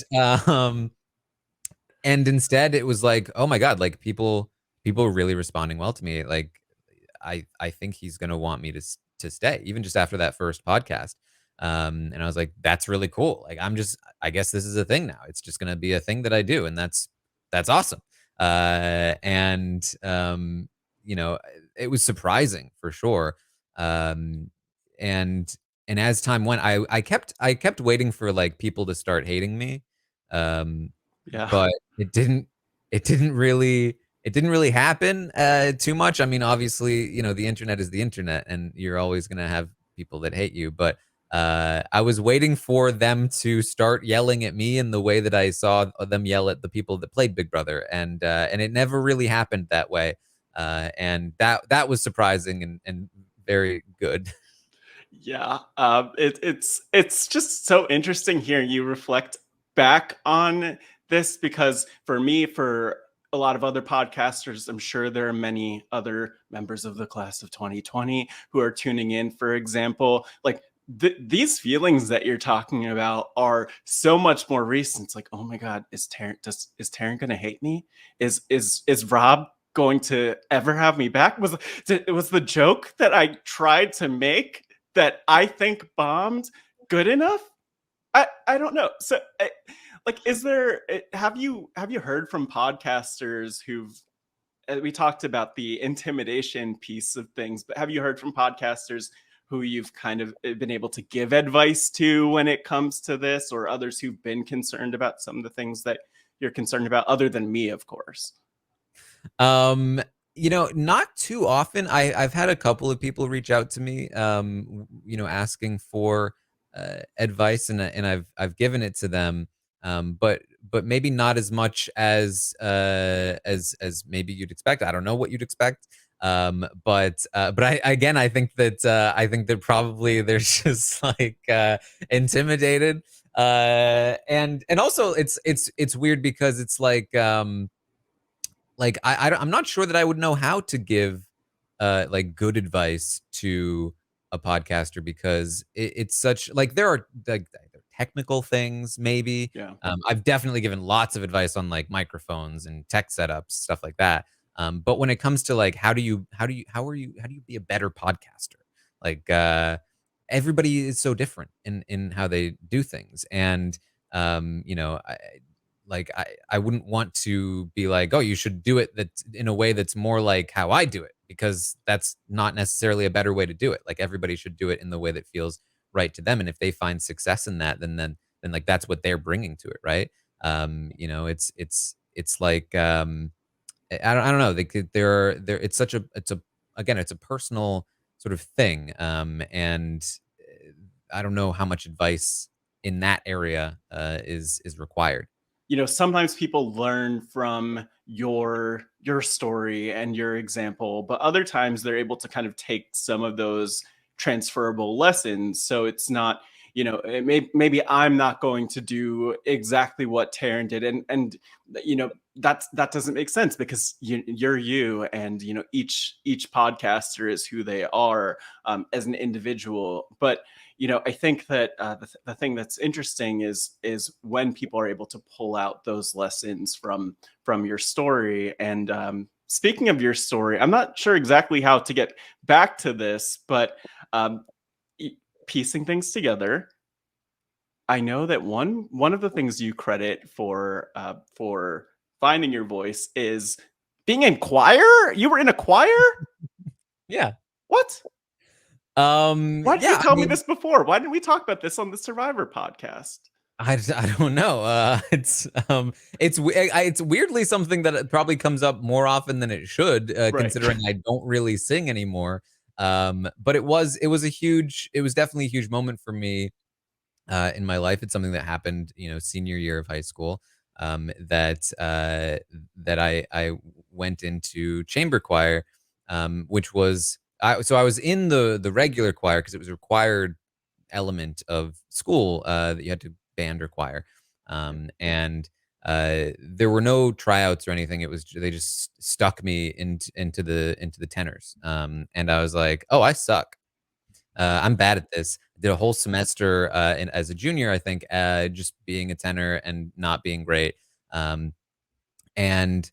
and instead it was like, oh my god, like people are really responding well to me. Like I think he's gonna want me to stay, even just after that first podcast. And I was like, that's really cool. Like I guess this is a thing now. It's just gonna be a thing that I do, and that's awesome. And it was surprising for sure. Um, and and as time went, I kept waiting for like people to start hating me. Um, yeah. but it didn't really happen too much. I mean, obviously, the internet is the internet, and you're always gonna have people that hate you. But I was waiting for them to start yelling at me in the way that I saw them yell at the people that played Big Brother, and it never really happened that way. And that was surprising and very good. Yeah, it's just so interesting hearing you reflect back on this, because for me, for a lot of other podcasters, I'm sure there are many other members of the class of 2020 who are tuning in. For example, like these feelings that you're talking about are so much more recent. It's like, oh my God, is Taryn gonna hate me? Is Rob going to ever have me back? It was the joke that I tried to make that I think bombed good enough? I don't know. So, like, is there? Have you heard from podcasters who've? We talked about the intimidation piece of things, but have you heard from podcasters who you've kind of been able to give advice to when it comes to this, or others who've been concerned about some of the things that you're concerned about, other than me, of course? Um, not too often. I've had a couple of people reach out to me, asking for advice, and I've given it to them. But maybe not as much as maybe you'd expect. I don't know what you'd expect. But I think that probably they're just like intimidated. And also it's weird because it's like I'm not sure that I would know how to give like good advice to a podcaster, because it's such like there are like technical things maybe. Yeah. I've definitely given lots of advice on like microphones and tech setups, stuff like that. But when it comes to like how do you be a better podcaster? Like everybody is so different in how they do things. And I wouldn't want to be like, oh, you should do it that's in a way that's more like how I do it, because that's not necessarily a better way to do it. Like everybody should do it in the way that feels right to them, and if they find success in that, then like that's what they're bringing to it, right? It's like I don't know. They could they're it's a again, it's a personal sort of thing, and I don't know how much advice in that area is required. Sometimes people learn from your story and your example, but other times they're able to kind of take some of those transferable lessons, so it's not maybe I'm not going to do exactly what Taryn did, and that doesn't make sense because you're you, and each podcaster is who they are as an individual. But I think that the thing that's interesting is when people are able to pull out those lessons from your story. And speaking of your story, I'm not sure exactly how to get back to this, but um, piecing things together, I know that one of the things you credit for finding your voice is being in choir. You were in a choir. Yeah. What? Why didn't you Yeah, I tell me mean, this before? Why didn't we talk about this on the Survivor podcast? I don't know. It's weirdly something that it probably comes up more often than it should, Right. considering I don't really sing anymore. But it was definitely a huge moment for me in my life. It's something that happened, senior year of high school. That I went into chamber choir, which was I was in the regular choir because it was a required element of school that you had to band or choir, and there were no tryouts or anything. It was they just stuck me into the tenors, and I was like, oh, I suck. I'm bad at this. I did a whole semester as a junior, I think, just being a tenor and not being great. Um, and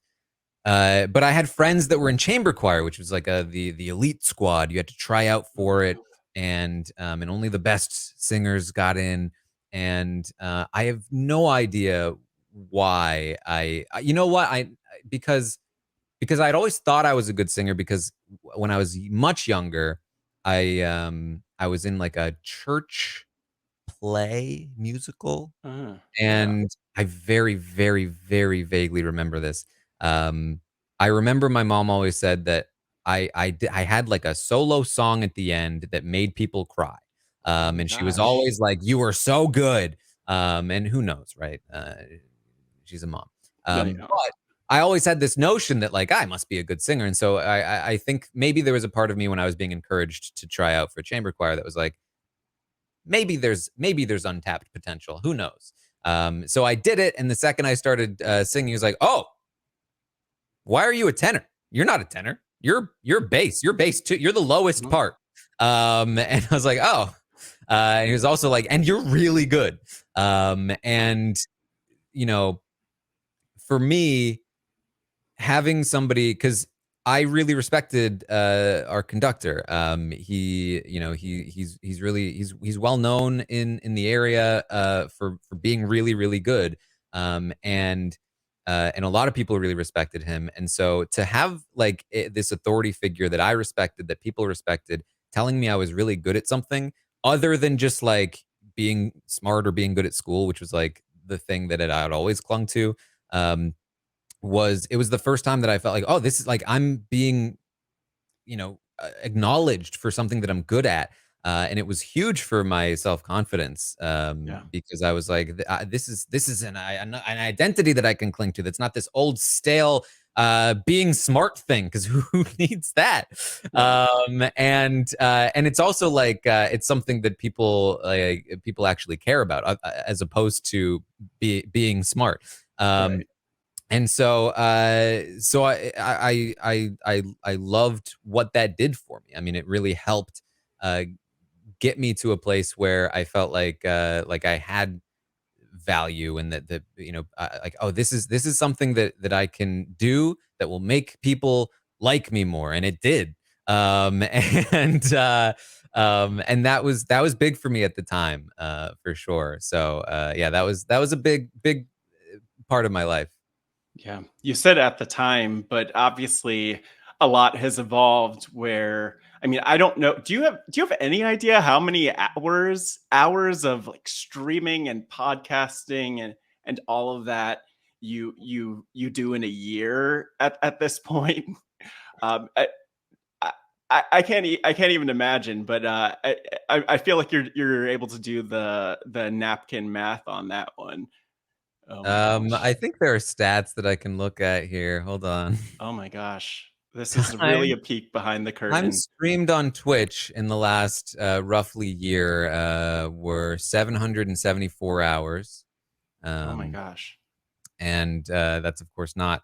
but I had friends that were in chamber choir, which was like the elite squad. You had to try out for it, and only the best singers got in. And I have no idea why you know what because because I'd always thought I was a good singer because when I was much younger, I was in like a church play musical, Yeah. and I very, very, very vaguely remember this. Um, I remember my mom always said that I had like a solo song at the end that made people cry. Oh my And she was gosh. always like, "You were so good." And who knows, right? She's a mom. No, yeah. But I always had this notion that like I must be a good singer, and so I think maybe there was a part of me when I was being encouraged to try out for chamber choir that was like, maybe there's untapped potential. Who knows? So I did it, and the second I started singing, he was like, "Oh, why are you a tenor? You're not a tenor. You're bass. You're bass too. You're the lowest Mhm. part." And I was like, "Oh." And he was also like, "And you're really good." And you know, for me, having somebody because I really respected our conductor. He's well known in the area for being really really good. And a lot of people really respected him. And so to have like this authority figure that I respected, that people respected, telling me I was really good at something other than just like being smart or being good at school, which was like the thing that I'd always clung to. Um, it was the first time that I felt like, oh, this is like I'm being, acknowledged for something that I'm good at. And it was huge for my self confidence Yeah. because I was like, this is an identity that I can cling to. That's not this old stale being smart thing because who needs that? Right. And it's also like it's something that people actually care about as opposed to being smart. Um, Right. and so I loved what that did for me. I mean, it really helped uh, get me to a place where I felt like I had value, and that like, oh, this is something that I can do that will make people like me more, and it did. And and that was big for me at the time, for sure. So yeah, that was a big part of my life. Yeah. You said at the time, but obviously a lot has evolved where I mean, I don't know. Do you have any idea how many hours of like streaming and podcasting and all of that you do in a year at this point? Um I, I can't even imagine, but I feel like you're able to do the napkin math on that one. Oh my gosh. I think there are stats that I can look at here. Hold on. Oh my gosh. This is really a peek behind the Time curtain. streamed on Twitch in the last roughly year were 774 hours. Oh my Um, gosh. and that's, of course, not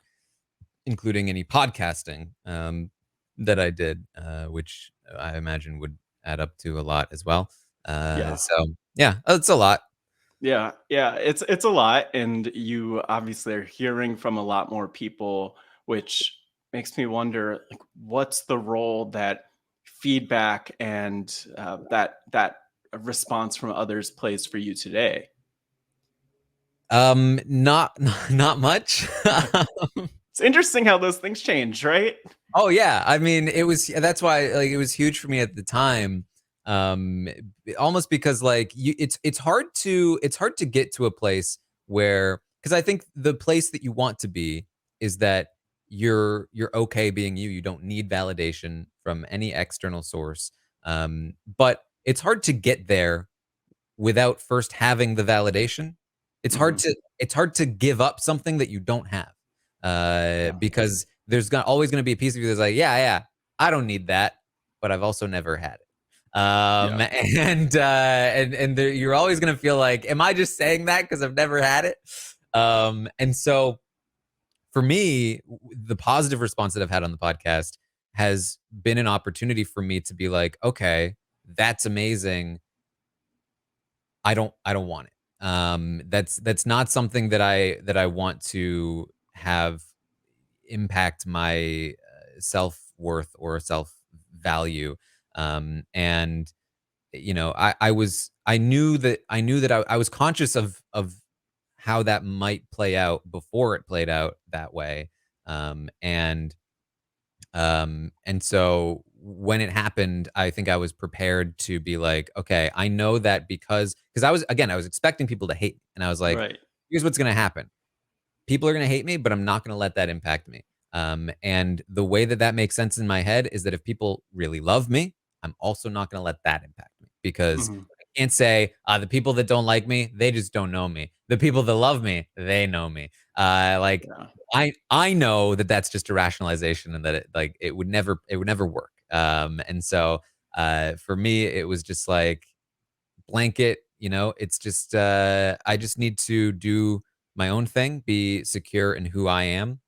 including any podcasting that I did, which I imagine would add up to a lot as well. Yeah. So, yeah, it's a lot. Yeah, yeah, it's a lot, and you obviously are hearing from a lot more people, which makes me wonder, like, what's the role that feedback and that response from others plays for you today? Not not much. It's interesting how those things change, right? Oh yeah, I mean, it was that's why like it was huge for me at the time. Um, Almost because like it's hard to get to a place where because I think the place that you want to be is that you're okay being you. You don't need validation from any external source. But it's hard to get there without first having the validation. Mhm. It's hard to give up something that you don't have. Yeah, Because there's always going to be a piece of you that's like, yeah, yeah, I don't need that, but I've also never had it. yeah. And you're always going to feel like, am I just saying that because I've never had it? And so for me, the positive response that I've had on the podcast has been an opportunity for me to be like, okay, that's amazing. I don't want it. That's not something that I want to have impact my self-worth or self-value. And you know, I knew that I was conscious of how that might play out before it played out that way. And so when it happened, I think I was prepared to be like, okay, I know that because I was expecting people to hate me. And I was like, Right. here's what's gonna happen. People are gonna hate me, but I'm not gonna let that impact me. And the way that that makes sense in my head is that if people really love me, I'm also not gonna let that impact me because Mhm. I can't say the people that don't like me, they just don't know me. The people that love me, they know me. Like Yeah. I know that that's just a rationalization and that it would never work. And so for me, it was just like blanket, you know, it's just I just need to do my own thing, be secure in who I am,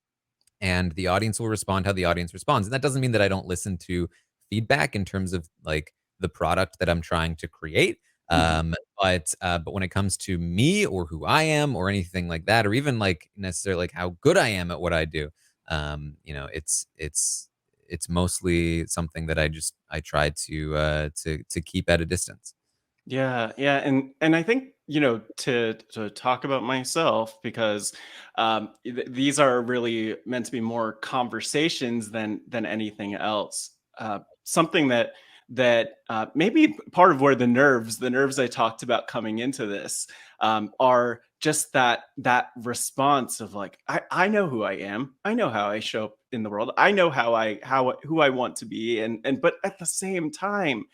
and the audience will respond how the audience responds. And that doesn't mean that I don't listen to feedback in terms of like the product that I'm trying to create. Mhm. But when it comes to me or who I am or anything like that, or even like necessarily like how good I am at what I do, you know, it's mostly something that I try to keep at a distance. Yeah, yeah, and I think, to talk about myself, because these are really meant to be more conversations than anything else. Something that maybe part of where the nerves I talked about coming into this, are just that response of like, I know who I am, I know how I show up in the world, I know how who I want to be, and but at the same time,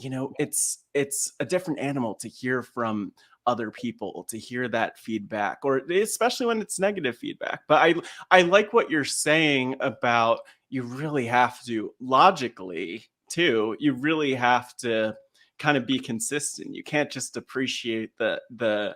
it's a different animal to hear from other people, to hear that feedback, or especially when it's negative feedback. But I like what you're saying about, you really have to logically too, you really have to kind of be consistent. You can't just appreciate the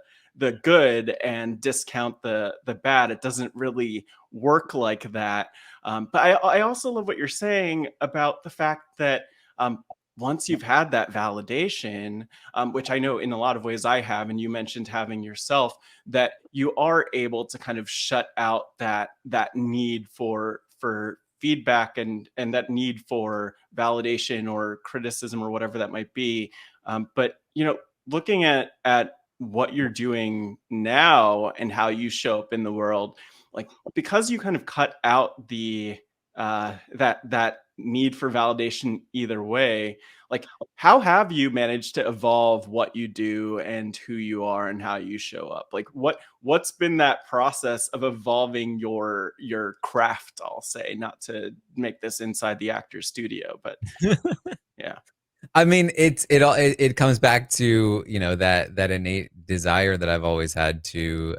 good and discount the bad. It doesn't really work like that. But I also love what you're saying about the fact that, um, once you've had that validation, which I know in a lot of ways I have, and you mentioned having yourself, that you are able to kind of shut out that need for feedback, and that need for validation or criticism or whatever that might be. But looking at what you're doing now and how you show up in the world, like, because you kind of cut out that need for validation either way, like, how have you managed to evolve what you do and who you are and how you show up? Like, what's been that process of evolving your craft, I'll say, not to make this inside the actor's studio, but yeah. I mean, it comes back to, you know, that innate desire that I've always had to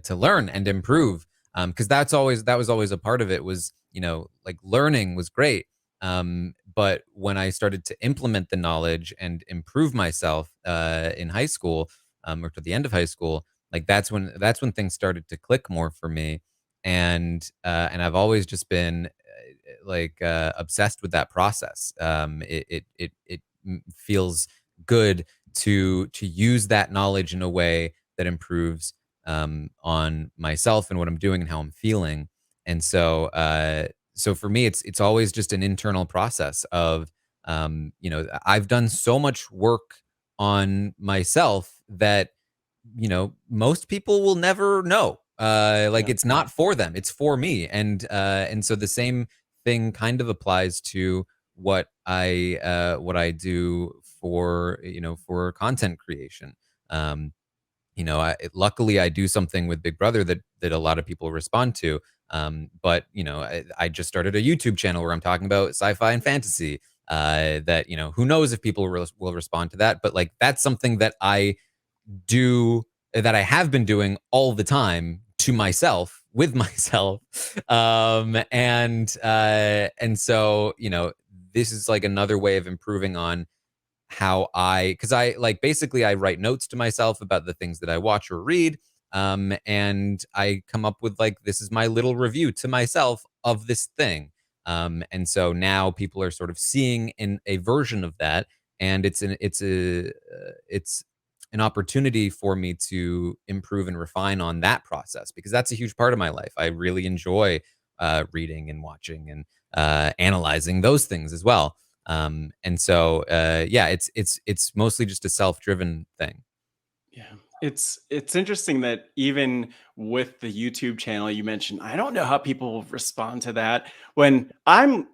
learn and improve. Because that was always a part of it, was, like, learning was great. But when I started to implement the knowledge and improve myself in high school, or to the end of high school, like, that's when things started to click more for me. And I've always just been obsessed with that process. It feels good to use that knowledge in a way that improves on myself and what I'm doing and how I'm feeling. And so for me, it's always just an internal process of, I've done so much work on myself that, most people will never know. Like, Yeah. it's not for them; it's for me. And so the same thing kind of applies to what I do for content creation. Um, luckily, I do something with Big Brother that a lot of people respond to. But I just started a YouTube channel where I'm talking about sci-fi and fantasy. That, who knows if people will respond to that, but, like, that's something do that I have been doing all the time to myself, with myself. And so, this is like another way of improving on how because I, like, basically I write notes to myself about the things that I watch or read. And I come up with, like, this is my little review to myself of this thing. And so now people are sort of seeing in a version of that, and it's an opportunity for me to improve and refine on that process, because that's a huge part of my life. I really enjoy reading and watching and analyzing those things as well. And so, yeah, it's mostly just a self-driven thing. Yeah. It's interesting that even with the YouTube channel you mentioned, I don't know how people will respond to that when I'm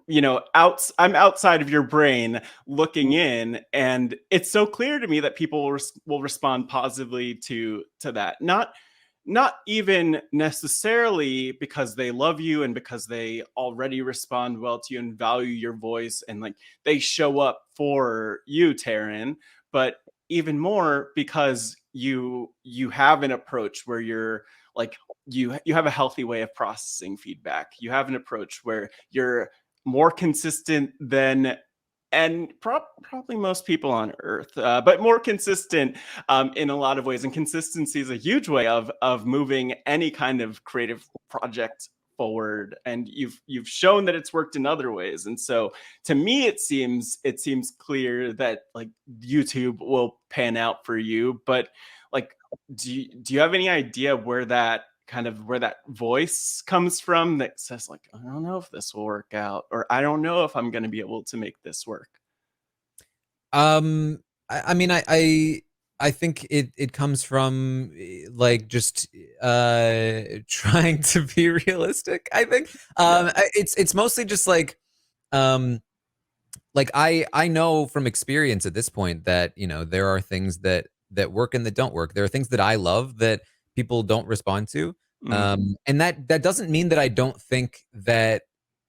outside of your brain looking in, and it's so clear to me that people will respond positively to that. Not even necessarily because they love you and because they already respond well to you and value your voice and like they show up for you, Taryn, but even more because you have an approach where you're like you have a healthy way of processing feedback. You have an approach where you're more consistent than and probably most people on earth, but more consistent in a lot of ways. And consistency is a huge way of moving any kind of creative project forward. And you've shown that it's worked in other ways. And so to me, it seems clear that like YouTube will pan out for you. But like, do you have any idea where that voice comes from that says like, I don't know if this will work out, or I don't know if I'm going to be able to make this work? I mean, I think it comes from, like, just trying to be realistic. I think Yeah. it's mostly just um like, I know from experience at this point that, there are things that work and that don't work. There are things that I love that people don't respond to. Mm, And that doesn't mean that I don't think that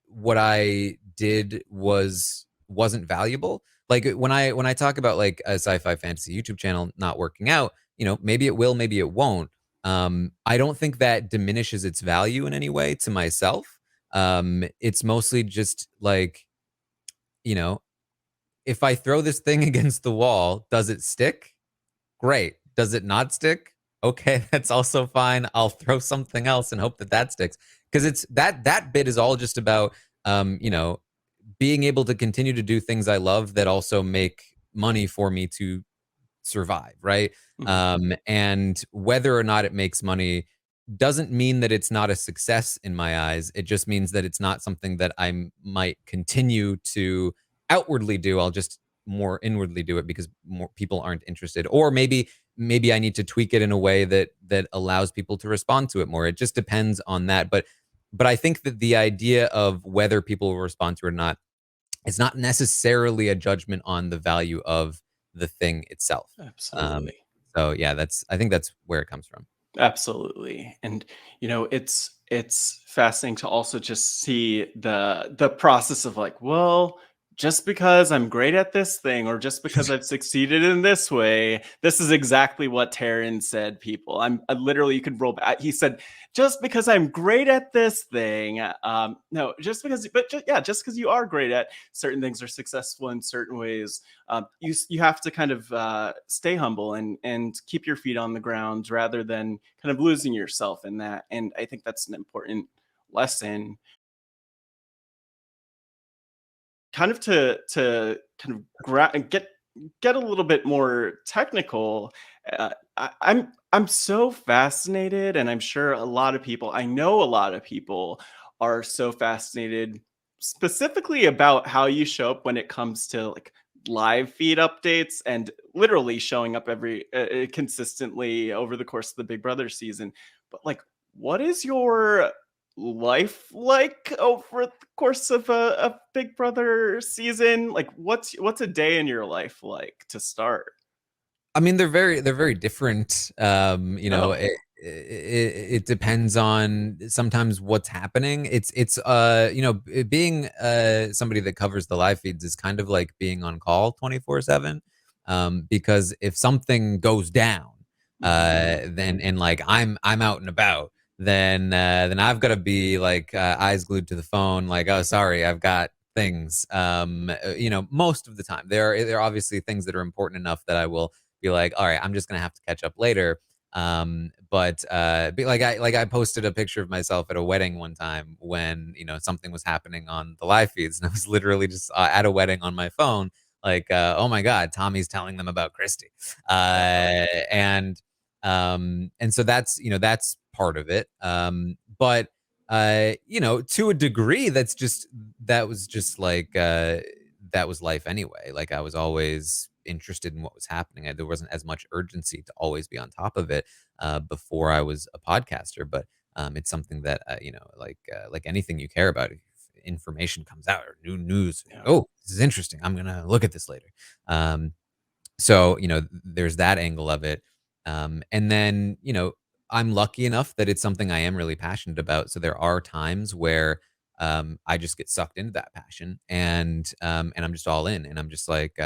what I did wasn't valuable. Like, when I talk about, like, a sci-fi fantasy YouTube channel not working out, maybe it will, maybe it won't. I don't think that diminishes its value in any way to myself. It's mostly just like, you know, if I throw this thing against the wall, does it stick? Great. Does it not stick? Okay, that's also fine. I'll throw something else and hope that that sticks. Because it's that bit is all just about, being able to continue to do things I love that also make money for me to survive, right? mhm. And whether or not it makes money doesn't mean that it's not a success in my eyes. It just means that it's not something that I might continue to outwardly do. I'll just more inwardly do it because more people aren't interested, or maybe I need to tweak it in a way that allows people to respond to it more. It just depends on that. But I think that the idea of whether people will respond to it or not, it's not necessarily a judgment on the value of the thing itself. Um, Absolutely. so yeah, I think that's where it comes from. Absolutely. And it's fascinating to also just see the process of like, well, just because I'm great at this thing or just because I've succeeded in this way, this is exactly what Taryn said, people. Literally, you could roll back. He said, just because I'm great at this thing, no, just because, but yeah, just because you are great at certain things or successful in certain ways, you have to kind of stay humble and keep your feet on the ground rather than kind of losing yourself in that. And I think that's an important lesson kind of to kind of get a little bit more technical. I'm so fascinated, and I'm sure a lot of people, I know a lot of people are so fascinated specifically about how you show up when it comes to like live feed updates and literally showing up every consistently over the course of the Big Brother season. But like, what is your life like over the course of a Big Brother season? Like, what's a day in your life like to start? I mean, they're very different. Oh, It depends on sometimes what's happening. Being somebody that covers the live feeds is kind of like being on call 24/7. Because if something goes down, mhm. then and like I'm out and about, then I've got to be like eyes glued to the phone, like, oh, sorry, I've got things. Most of the time there are obviously things that are important enough that I will be like, all right, I'm just gonna have to catch up later. But I posted a picture of myself at a wedding one time when something was happening on the live feeds, and I was literally just at a wedding on my phone, like, oh my god, Tommy's telling them about Christy, Uh-oh. and so that's part of it. But to a degree, that was just like that was life anyway. Like I was always interested in what was happening. There wasn't as much urgency to always be on top of it before I was a podcaster. But it's something that like anything you care about. If information comes out or new news, Yeah. oh, this is interesting. I'm gonna look at this later. So there's that angle of it. And then I'm lucky enough that it's something I am really passionate about. So there are times where I just get sucked into that passion, and I'm just all in, and I'm just like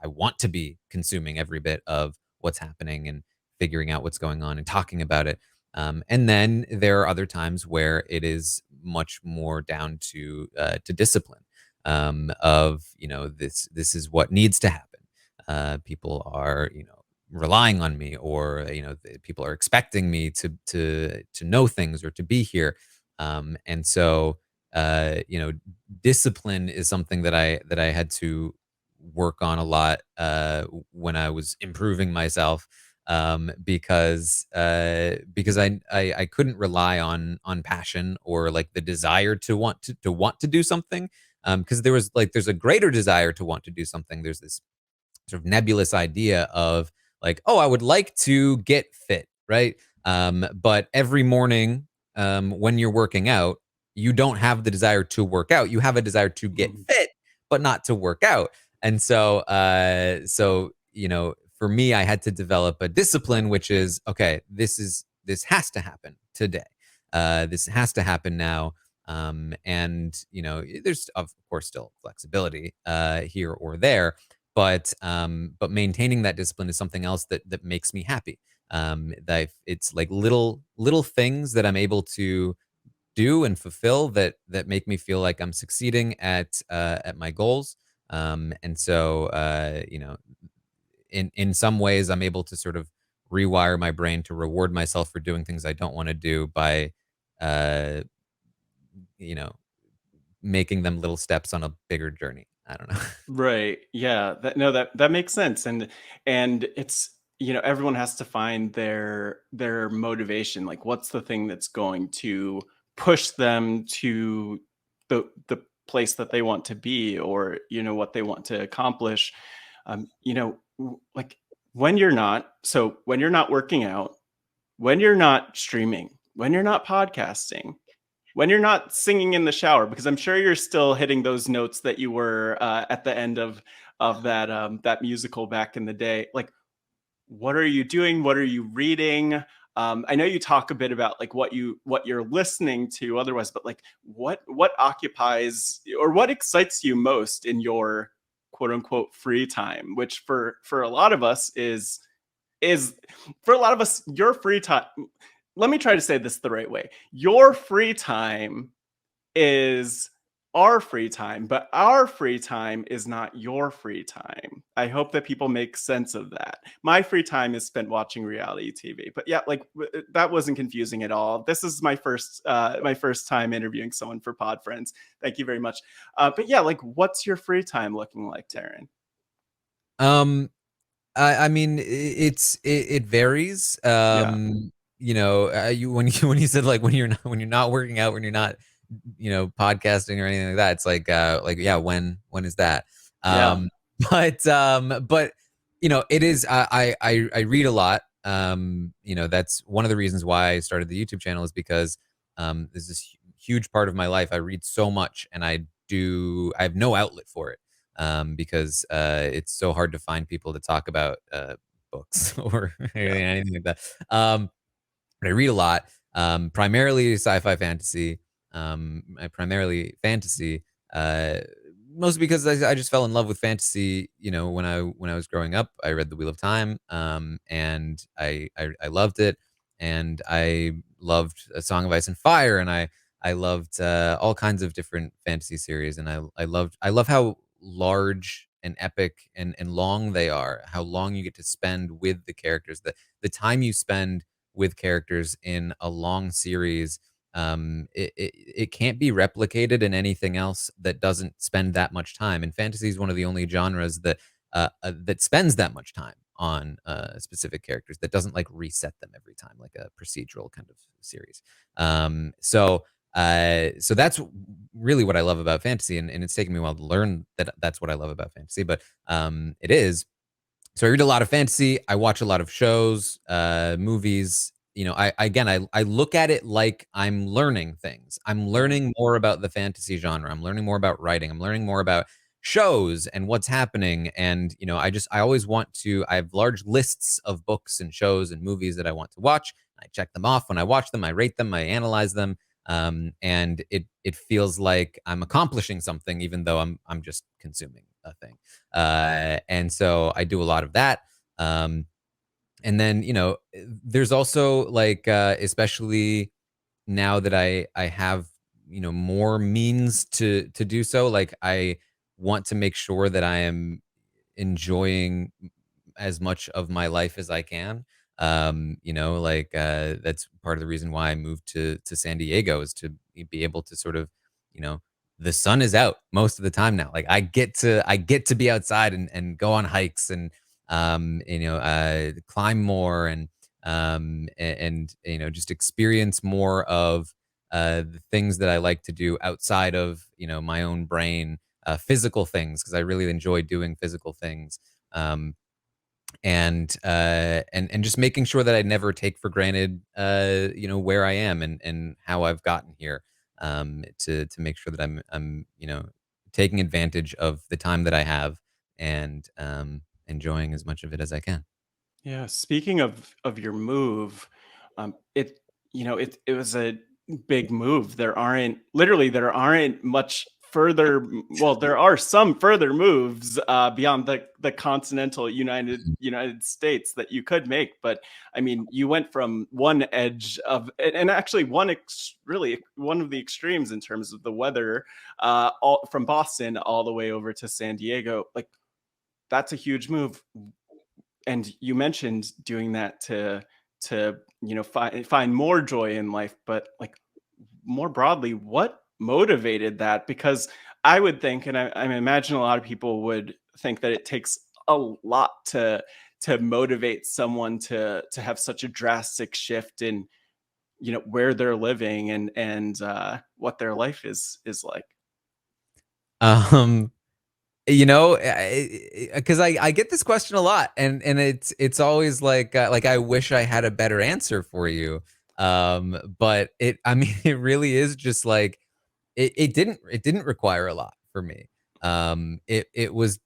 I want to be consuming every bit of what's happening and figuring out what's going on and talking about it. And then there are other times where it is much more down to discipline, of this is what needs to happen. People are relying on me, or people are expecting me to know things or to be here. And so discipline is something that I had to work on a lot when I was improving myself, because I couldn't rely on passion or like the desire to want to do something, because there's a greater desire to want to do something. There's this sort of nebulous idea of like, oh, I would like to get fit, right? But every morning, when you're working out, you don't have the desire to work out. You have a desire to get Mhm. fit, but not to work out. And for me, I had to develop a discipline, which is okay. This has to happen today. This has to happen now. And there's of course still flexibility here or there, but maintaining that discipline is something else that makes me happy. It's like little things that I'm able to do and fulfill that make me feel like I'm succeeding at my goals. And so in some ways I'm able to sort of rewire my brain to reward myself for doing things I don't want to do by uh you know making them little steps on a bigger journey. I don't know. Right. Yeah. That makes sense. And it's everyone has to find their motivation. Like, what's the thing that's going to push them to the place that they want to be, or what they want to accomplish. Like when you're not working out, when you're not streaming, when you're not podcasting, when you're not singing in the shower, because I'm sure you're still hitting those notes that you were at the end of that musical back in the day. Like, what are you doing? What are you reading? I know you talk a bit about like what you're listening to otherwise, but like what occupies or what excites you most in your quote unquote free time, which for a lot of us is for a lot of us your free time. Let me try to say this the right way. Your free time is our free time, but our free time is not your free time. I hope that people make sense of that. My free time is spent watching reality TV. But yeah, like that wasn't confusing at all. This is my first time interviewing someone for Pod Friends. Thank you very much. But yeah, like what's your free time looking like, Taryn? Um, I mean, it varies. Yeah. You know, you when you said like when you're not working out, when you're not, podcasting or anything like that, it's like yeah, when is that? Yeah. Um, but it is. I read a lot. That's one of the reasons why I started the YouTube channel is because there's this huge part of my life. I read so much, and I have no outlet for it because it's so hard to find people to talk about books or Yeah. anything like that. But I read a lot, primarily sci-fi fantasy. I primarily fantasy, uh, mostly because I just fell in love with fantasy. When I was growing up, I read The Wheel of Time, and I loved it, and I loved A Song of Ice and Fire, and I loved all kinds of different fantasy series, and I love how large and epic and long they are. How long you get to spend with the characters. The time you spend with characters in a long series, it can't be replicated in anything else that doesn't spend that much time. And fantasy is one of the only genres that spends that much time on specific characters, that doesn't like reset them every time like a procedural kind of series. So that's really what I love about fantasy, and it's taken me a while to learn that that's what I love about fantasy, but it is. So I read a lot of fantasy. I watch a lot of shows, movies. I look at it like I'm learning things. I'm Yeah. learning more about the fantasy genre. I'm learning more about writing. I'm learning more about shows and what's happening. And I always want to. I have large lists of books and shows and movies that I want to watch. I check them off when I watch them. I rate them. I analyze them. And it feels like I'm accomplishing something, even though I'm just consuming a thing. And so I do a lot of that. Um, and then there's also like especially now that I have more means to do so. Like I want to make sure that I am enjoying as much of my life as I can. That's part of the reason why I moved to San Diego, is to be able to sort of, you know, the sun is out most of the time now. Like I get to be outside and go on hikes and climb more and just experience more of the things that I like to do outside of my own brain, physical things, because I really enjoy doing physical things. Um, and just making sure that I never take for granted, where I am and how I've gotten here, to make sure that I'm taking advantage of the time that I have and enjoying as much of it as I can. Yeah, speaking of your move, it it was a big move. There aren't much further. Well, there are some further moves beyond the continental United States that you could make. But I mean, you went from one edge of and actually really one of the extremes in terms of the weather, all from Boston all the way over to San Diego. Like that's a huge move, and you mentioned doing that to find more joy in life, but like more broadly, what motivated that? Because I would think, and I imagine a lot of people would think that it takes a lot to motivate someone to have such a drastic shift in where they're living and what their life is like. Um, because I get this question a lot, and it's always like I wish I had a better answer for you. But I mean, it really is just like it didn't require a lot for me. It was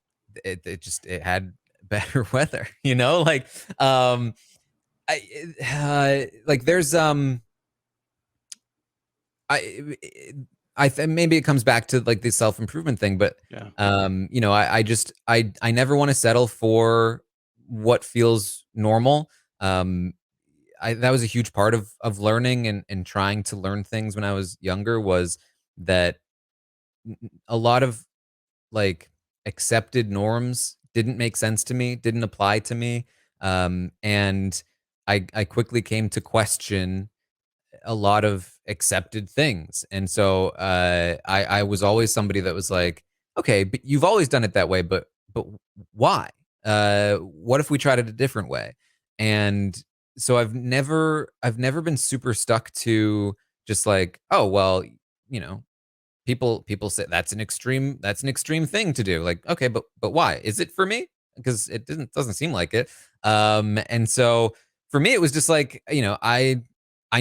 it just it had better weather, like like there's I maybe it comes back to like the self improvement thing, but Yeah. you know, I just I never want to settle for what feels normal. Um, that was a huge part of learning and trying to learn things when I was younger was that a lot of like accepted norms didn't make sense to me, didn't apply to me. And I quickly came to question a lot of accepted things. And so I was always somebody that was like, okay, but you've always done it that way, but why? What if we tried it a different way? And so I've never been super stuck to just like, oh well, you know, people say that's an extreme thing to do. Like, okay, but why? Is it for me? Because it doesn't seem like it. And so for me, it was just like, you know, I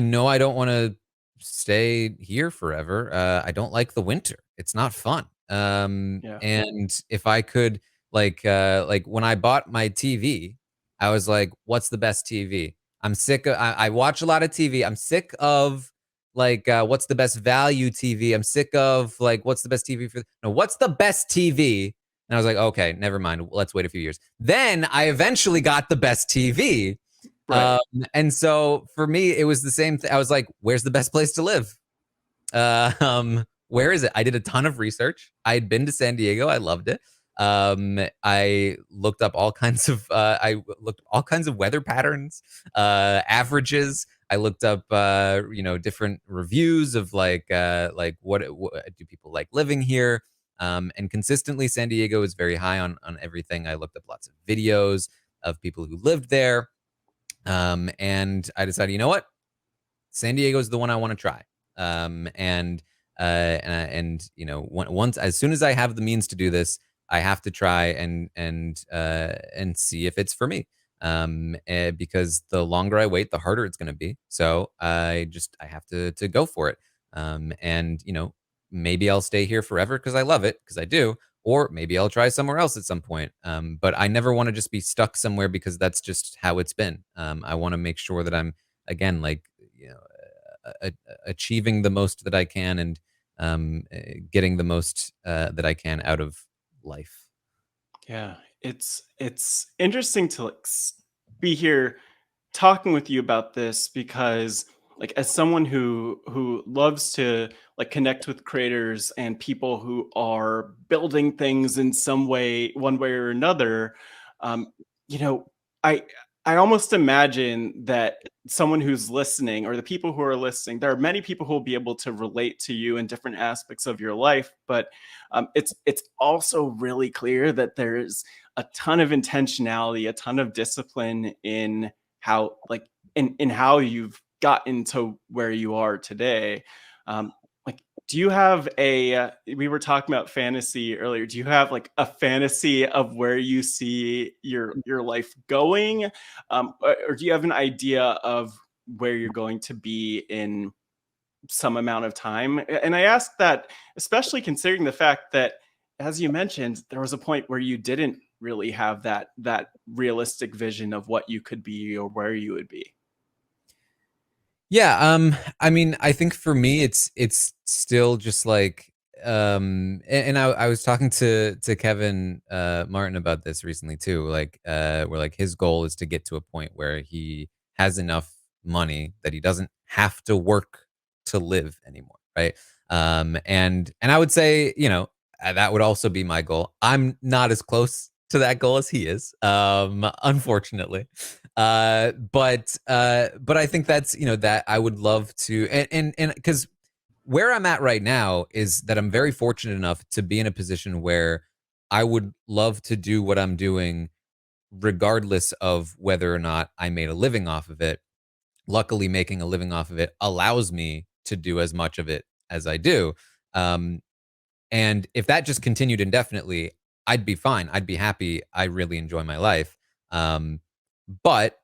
know I don't want to stay here forever. I don't like the winter. It's not fun. Yeah. And if I could like when I bought my TV, I was like, what's the best TV? I watch a lot of TV. I'm sick of like what's the best value TV? I'm sick of like what's the best TV for no, what's the best TV? And I was like, okay, never mind. Let's wait a few years. Then I eventually got the best TV. Right. And so for me, it was the same thing. I was like, where's the best place to live? Where is it? I did a ton of research. I had been to San Diego. I loved it. I looked up all kinds of weather patterns, averages. I looked up you know, different reviews of like what do people like living here? And consistently San Diego is very high on everything. I looked up lots of videos of people who lived there. And I decided, you know what? San Diego is the one I want to try. And you know, once as soon as I have the means to do this, I have to try and see if it's for me. Because the longer I wait, the harder it's going to be. So I have to go for it. And you know, maybe I'll stay here forever because I love it because I do, or maybe I'll try somewhere else at some point. But I never want to just be stuck somewhere because that's just how it's been. I want to make sure that I'm again like you know achieving the most that I can and getting the most that I can out of life. Yeah. It's interesting to like be here talking with you about this because like as someone who loves to like connect with creators and people who are building things in some way one way or another, um you know, i I almost imagine that someone who's listening or the people who are listening, there are many people who will be able to relate to you in different aspects of your life, but it's also really clear that there's a ton of intentionality, a ton of discipline in how like in how you've gotten to where you are today. Like, do you have a? We were talking about fantasy earlier. Do you have like a fantasy of where you see your life going, or do you have an idea of where you're going to be in some amount of time? And I ask that especially considering the fact that, as you mentioned, there was a point where you didn't really have that realistic vision of what you could be or where you would be. Yeah, I mean, I think for me it's still just like and I was talking to Kevin Martin about this recently too, like where like his goal is to get to a point where he has enough money that he doesn't have to work to live anymore, right? And I would say, you know, that would also be my goal. I'm not as close to that goal as he is, unfortunately. But I think that's, you know, that I would love to and because where I'm at right now is that I'm very fortunate enough to be in a position where I would love to do what I'm doing regardless of whether or not I made a living off of it. Luckily, making a living off of it allows me to do as much of it as I do. Um, and if that just continued indefinitely, I'd be fine. I'd be happy. I really enjoy my life. But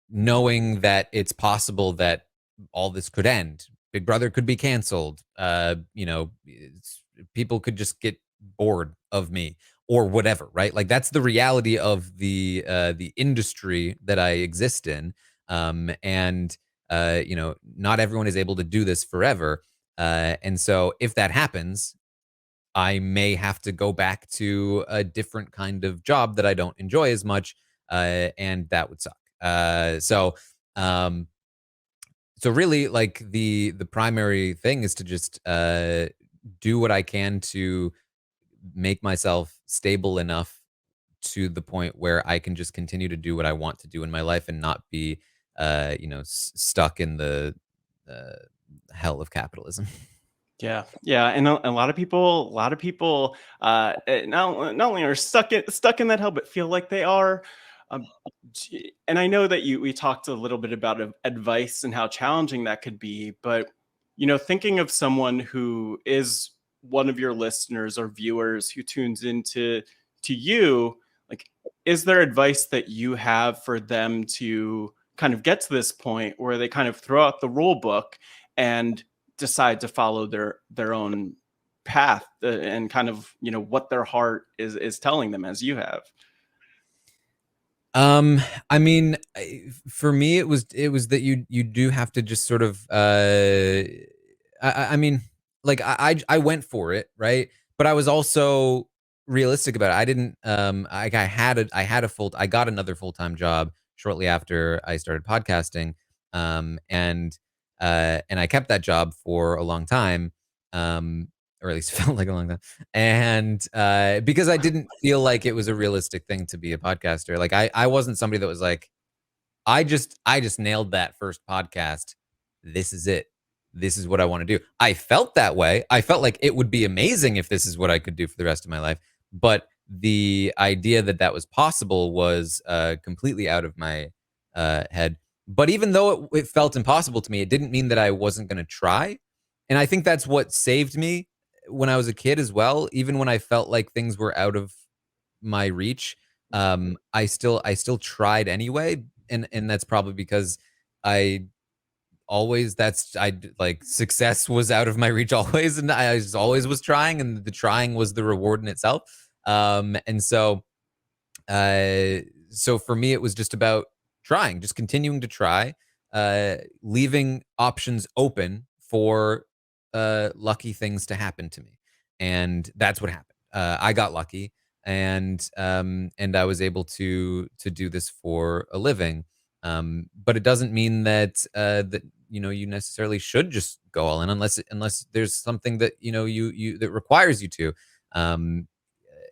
knowing that it's possible that all this could end, Big Brother could be canceled, you know, people could just get bored of me or whatever, right? Like that's the reality of the industry that I exist in. And not everyone is able to do this forever. And so if that happens, I may have to go back to a different kind of job that I don't enjoy as much, and that would suck. Um, so really, like the primary thing is to just do what I can to make myself stable enough to the point where I can just continue to do what I want to do in my life and not be, stuck in the uh, hell of capitalism. Yeah, yeah, and a lot of people, not only are stuck in that hell, but feel like they are. Um, and I know that we talked a little bit about advice and how challenging that could be, but thinking of someone who is one of your listeners or viewers who tunes into you, like, is there advice that you have for them to kind of get to this point where they kind of throw out the rule book and decide to follow their own path, and kind of what their heart is telling them, as you have? Um, I mean, for me, it was that you do have to just sort of, I mean, like I went for it, right? But I was also realistic about it. I didn't, I got another full time job shortly after I started podcasting, and I kept that job for a long time, or at least felt like a long time. And because I didn't feel like it was a realistic thing to be a podcaster. Like I wasn't somebody that was like, I just nailed that first podcast. This is it. This is what I want to do. I felt that way. I felt like it would be amazing if this is what I could do for the rest of my life. But the idea that that was possible was completely out of my head. But even though it felt impossible to me, it didn't mean that I wasn't going to try. And I think that's what saved me when I was a kid as well. Even when I felt like things were out of my reach, I still tried anyway, and that's probably because I like success was out of my reach always, and I just always was trying, and the trying was the reward in itself. And so for me, it was just about trying, just continuing to try, leaving options open for lucky things to happen to me, and that's what happened. I got lucky, and I was able to do this for a living. But it doesn't mean that you necessarily should just go all in unless there's something that you that requires you to. Um,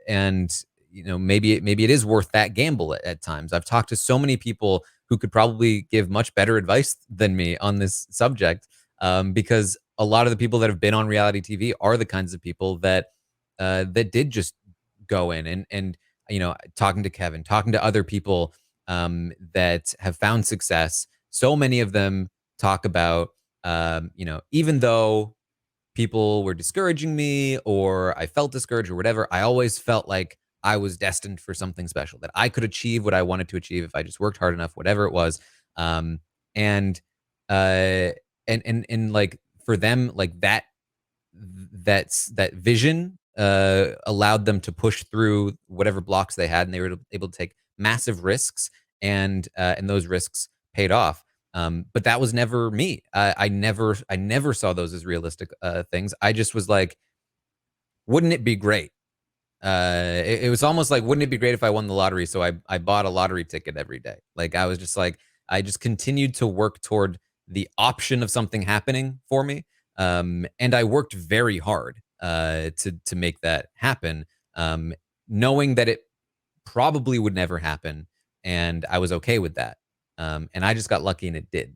and maybe it is worth that gamble at times. I've talked to so many people who could probably give much better advice than me on this subject, because a lot of the people that have been on reality TV are the kinds of people that did just go in and talking to Kevin, talking to other people that have found success. So many of them talk about even though people were discouraging me or I felt discouraged or whatever, I always felt like I was destined for something special, that I could achieve what I wanted to achieve if I just worked hard enough, whatever it was. Um, and uh, and like for them, like that vision allowed them to push through whatever blocks they had, and they were able to take massive risks, and those risks paid off. But that was never me. I never saw those as realistic things. I just was like, wouldn't it be great? It was almost like, wouldn't it be great if I won the lottery? So I bought a lottery ticket every day. Like I was just like, I just continued to work toward the option of something happening for me. And I worked very hard to make that happen, um, knowing that it probably would never happen, and I was okay with that. And I just got lucky, and it did.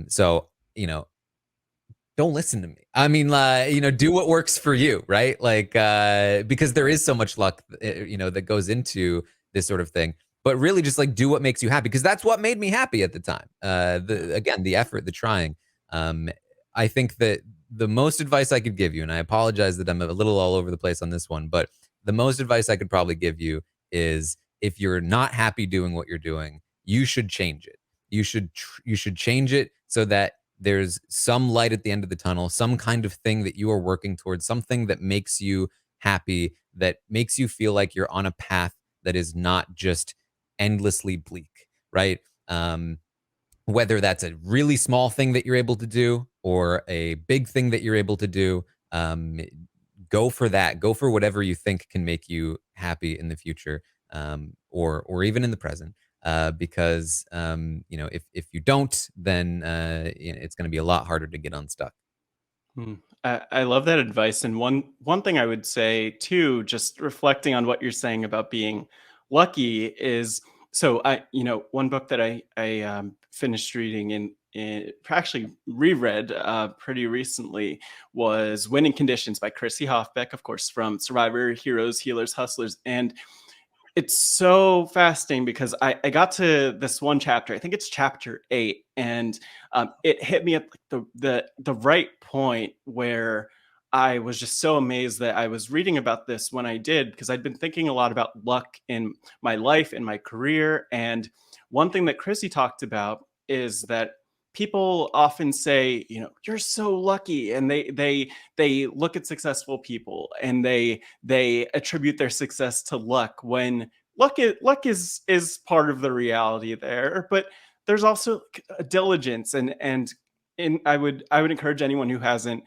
So don't listen to me. I mean, do what works for you, right? Like, because there is so much luck, that goes into this sort of thing. But really, just like do what makes you happy, because that's what made me happy at the time. The effort, the trying. Um, I think that the most advice I could give you, and I apologize that I'm a little all over the place on this one, but the most advice I could probably give you is if you're not happy doing what you're doing, you should change it. You should change it so that there's some light at the end of the tunnel, some kind of thing that you are working towards, something that makes you happy, that makes you feel like you're on a path that is not just endlessly bleak, right? Um, whether that's a really small thing that you're able to do or a big thing that you're able to do. um, Go for that. Go for whatever you think can make you happy in the future, or even in the present. Because if you don't, then it's going to be a lot harder to get unstuck. Hmm. I love that advice. And one thing I would say too, just reflecting on what you're saying about being lucky is, so one book that I finished reading in actually reread pretty recently was Winning Conditions by Chrissy Hofbeck, of course, from Survivor, Heroes, Healers, Hustlers. And it's so fascinating because I got to this one chapter. I think it's chapter 8, and it hit me at like the right point where I was just so amazed that I was reading about this when I did, because I'd been thinking a lot about luck in my life, in my career. And one thing that Chrissy talked about is that people often say, you're so lucky, and they look at successful people and they attribute their success to luck, when luck is part of the reality there. But there's also a diligence, and I would encourage anyone who hasn't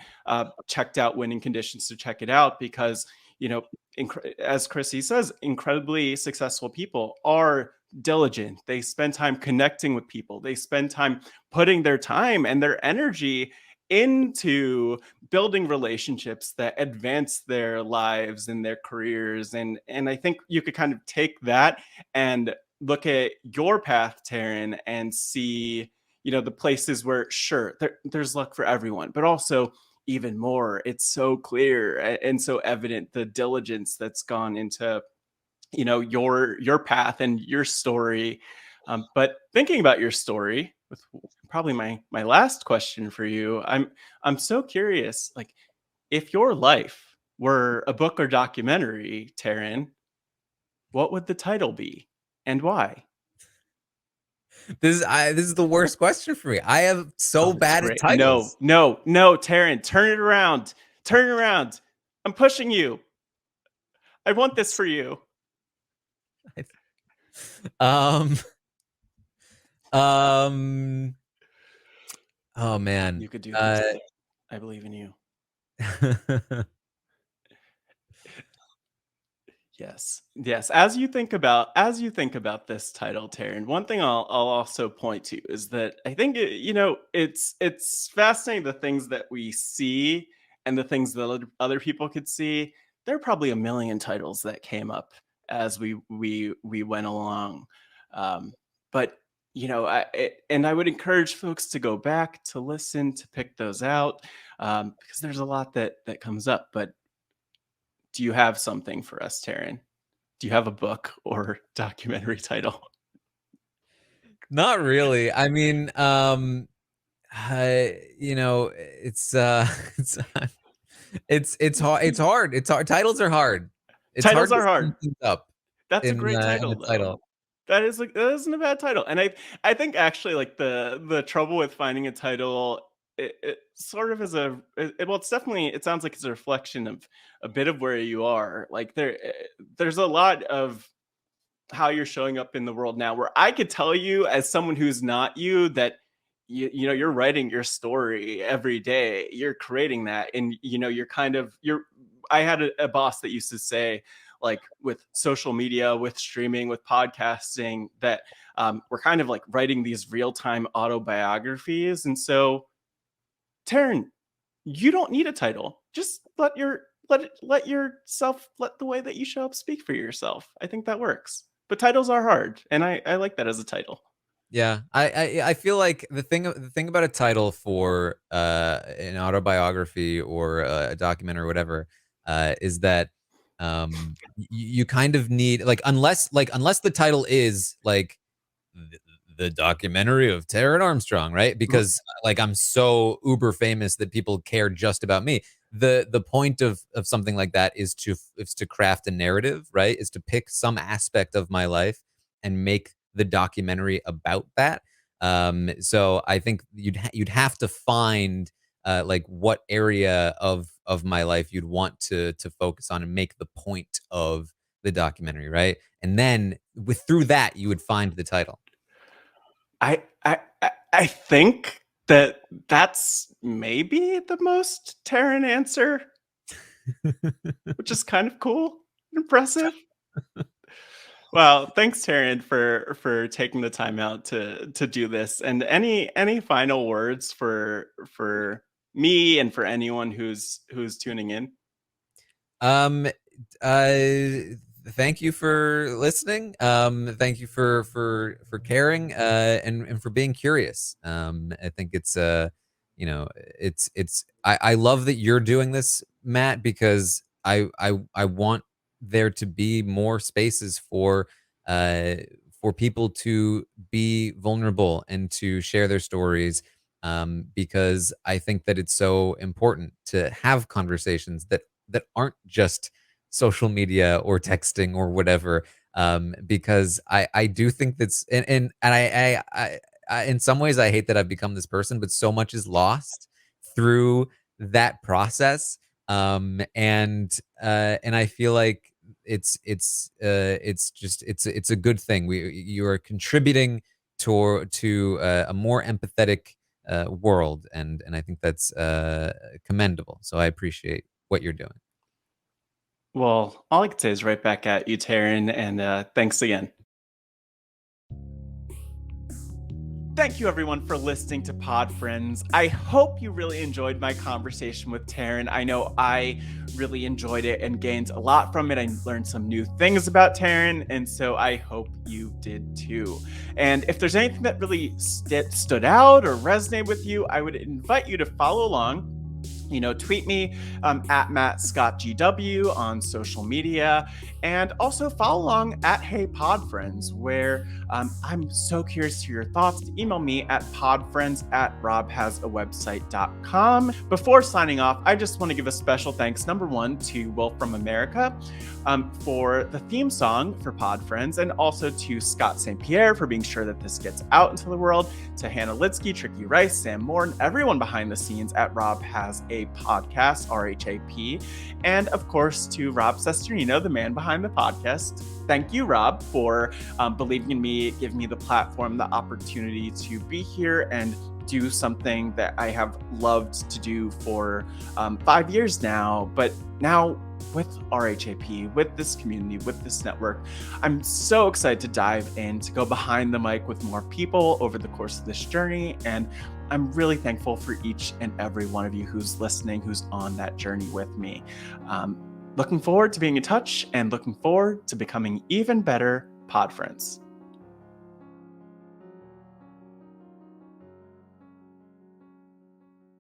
checked out Winning Conditions to check it out, because as Chrissy says, incredibly successful people are diligent. They spend time connecting with people. They spend time putting their time and their energy into building relationships that advance their lives and their careers. And I think you could kind of take that and look at your path, Taryn, and see, the places where, sure, there's luck for everyone, but also even more, it's so clear and so evident the diligence that's gone into, your path and your story. But thinking about your story, with probably my last question for you, I'm so curious, like, if your life were a book or documentary, Taryn, what would the title be and why? This is the worst question for me. I have so Oh, it's bad at great. No, titles. no, no, Taryn, turn it around. Turn it around. I'm pushing you. I want this for you. Um, um, oh man. You could do this. I believe in you. Yes. Yes. As you think about this title, Taryn, one thing I'll also point to is that I think it's fascinating, the things that we see and the things that other people could see. There are probably a million titles that came up as we went along. Um, but and I would encourage folks to go back to listen, to pick those out, because there's a lot that comes up. But do you have something for us, Taryn? Do you have a book or documentary title? Not really. I mean, it's it's hard. It's hard. It's hard. Titles are hard. It's Titles hard to are sum hard. things up That's a great in title, a though. title. That isn't a bad title. And I think actually, like, the trouble with finding a title, it sort of is well, it's definitely, it sounds like it's a reflection of a bit of where you are. Like, there's a lot of how you're showing up in the world now, where I could tell you, as someone who's not you, that you're writing your story every day, you're creating that, and you're kind of you're I had a boss that used to say, like, with social media, with streaming, with podcasting, that we're kind of like writing these real-time autobiographies. And so, Taryn, you don't need a title. Just let yourself, let the way that you show up speak for yourself. I think that works. But titles are hard, and I like that as a title. Yeah, I feel like the thing about a title for an autobiography or a documentary or whatever, is that you kind of need, unless the title is like the, the documentary of Taran Armstrong, right? Mhm. Because like I'm so uber famous that people care just about me. The point of something like that is to craft a narrative, right? Is to pick some aspect of my life and make the documentary about that. So I think you'd have to find like what area of my life you'd want to focus on and make the point of the documentary, right? And then through that you would find the title. I I think that's maybe the most Taran answer, which is kind of cool, impressive. Well, thanks, Taryn, for taking the time out to do this. And any final words for me and for anyone who's tuning in? Um, thank you for listening. Thank you for caring, and for being curious. I think it's you know, I love that you're doing this, Matt, because I want there to be more spaces uh for people to be vulnerable and to share their stories. Because I think that it's so important to have conversations that aren't just social media or texting or whatever. Because I do think that's and I in some ways I hate that I've become this person, but so much is lost through that process. And I feel like it's a good thing. You are contributing to a more empathetic world, and I think that's commendable. So I appreciate what you're doing. Well, all I can say is right back at you, Taryn, and thanks again. Thank you, everyone, for listening to Pod Friends. I hope you really enjoyed my conversation with Taryn. I know I really enjoyed it and gained a lot from it. I learned some new things about Taryn, and so I hope you did too. And if there's anything that really stood out or resonated with you, I would invite you to follow along. Tweet me at MattScottGW on social media, and also follow along at Hey Pod Friends, where I'm so curious to your thoughts. Email me at podfriends@robhasawebsite.com. Before signing off, I just want to give a special thanks, number one, to Will from America for the theme song for Pod Friends, and also to Scott St. Pierre for being sure that this gets out into the world, to Hannah Litsky, Tricky Rice, Sam Moore, and everyone behind the scenes at Rob Has a Podcast, RHAP, and of course to Rob Cesternino, the man behind the podcast. Thank you, Rob, for believing in me, giving me the platform, the opportunity to be here and do something that I have loved to do for 5 years now. But now with RHAP, with this community, with this network, I'm so excited to dive in, to go behind the mic with more people over the course of this journey. And I'm really thankful for each and every one of you who's listening, who's on that journey with me. Looking forward to being in touch and looking forward to becoming even better pod friends.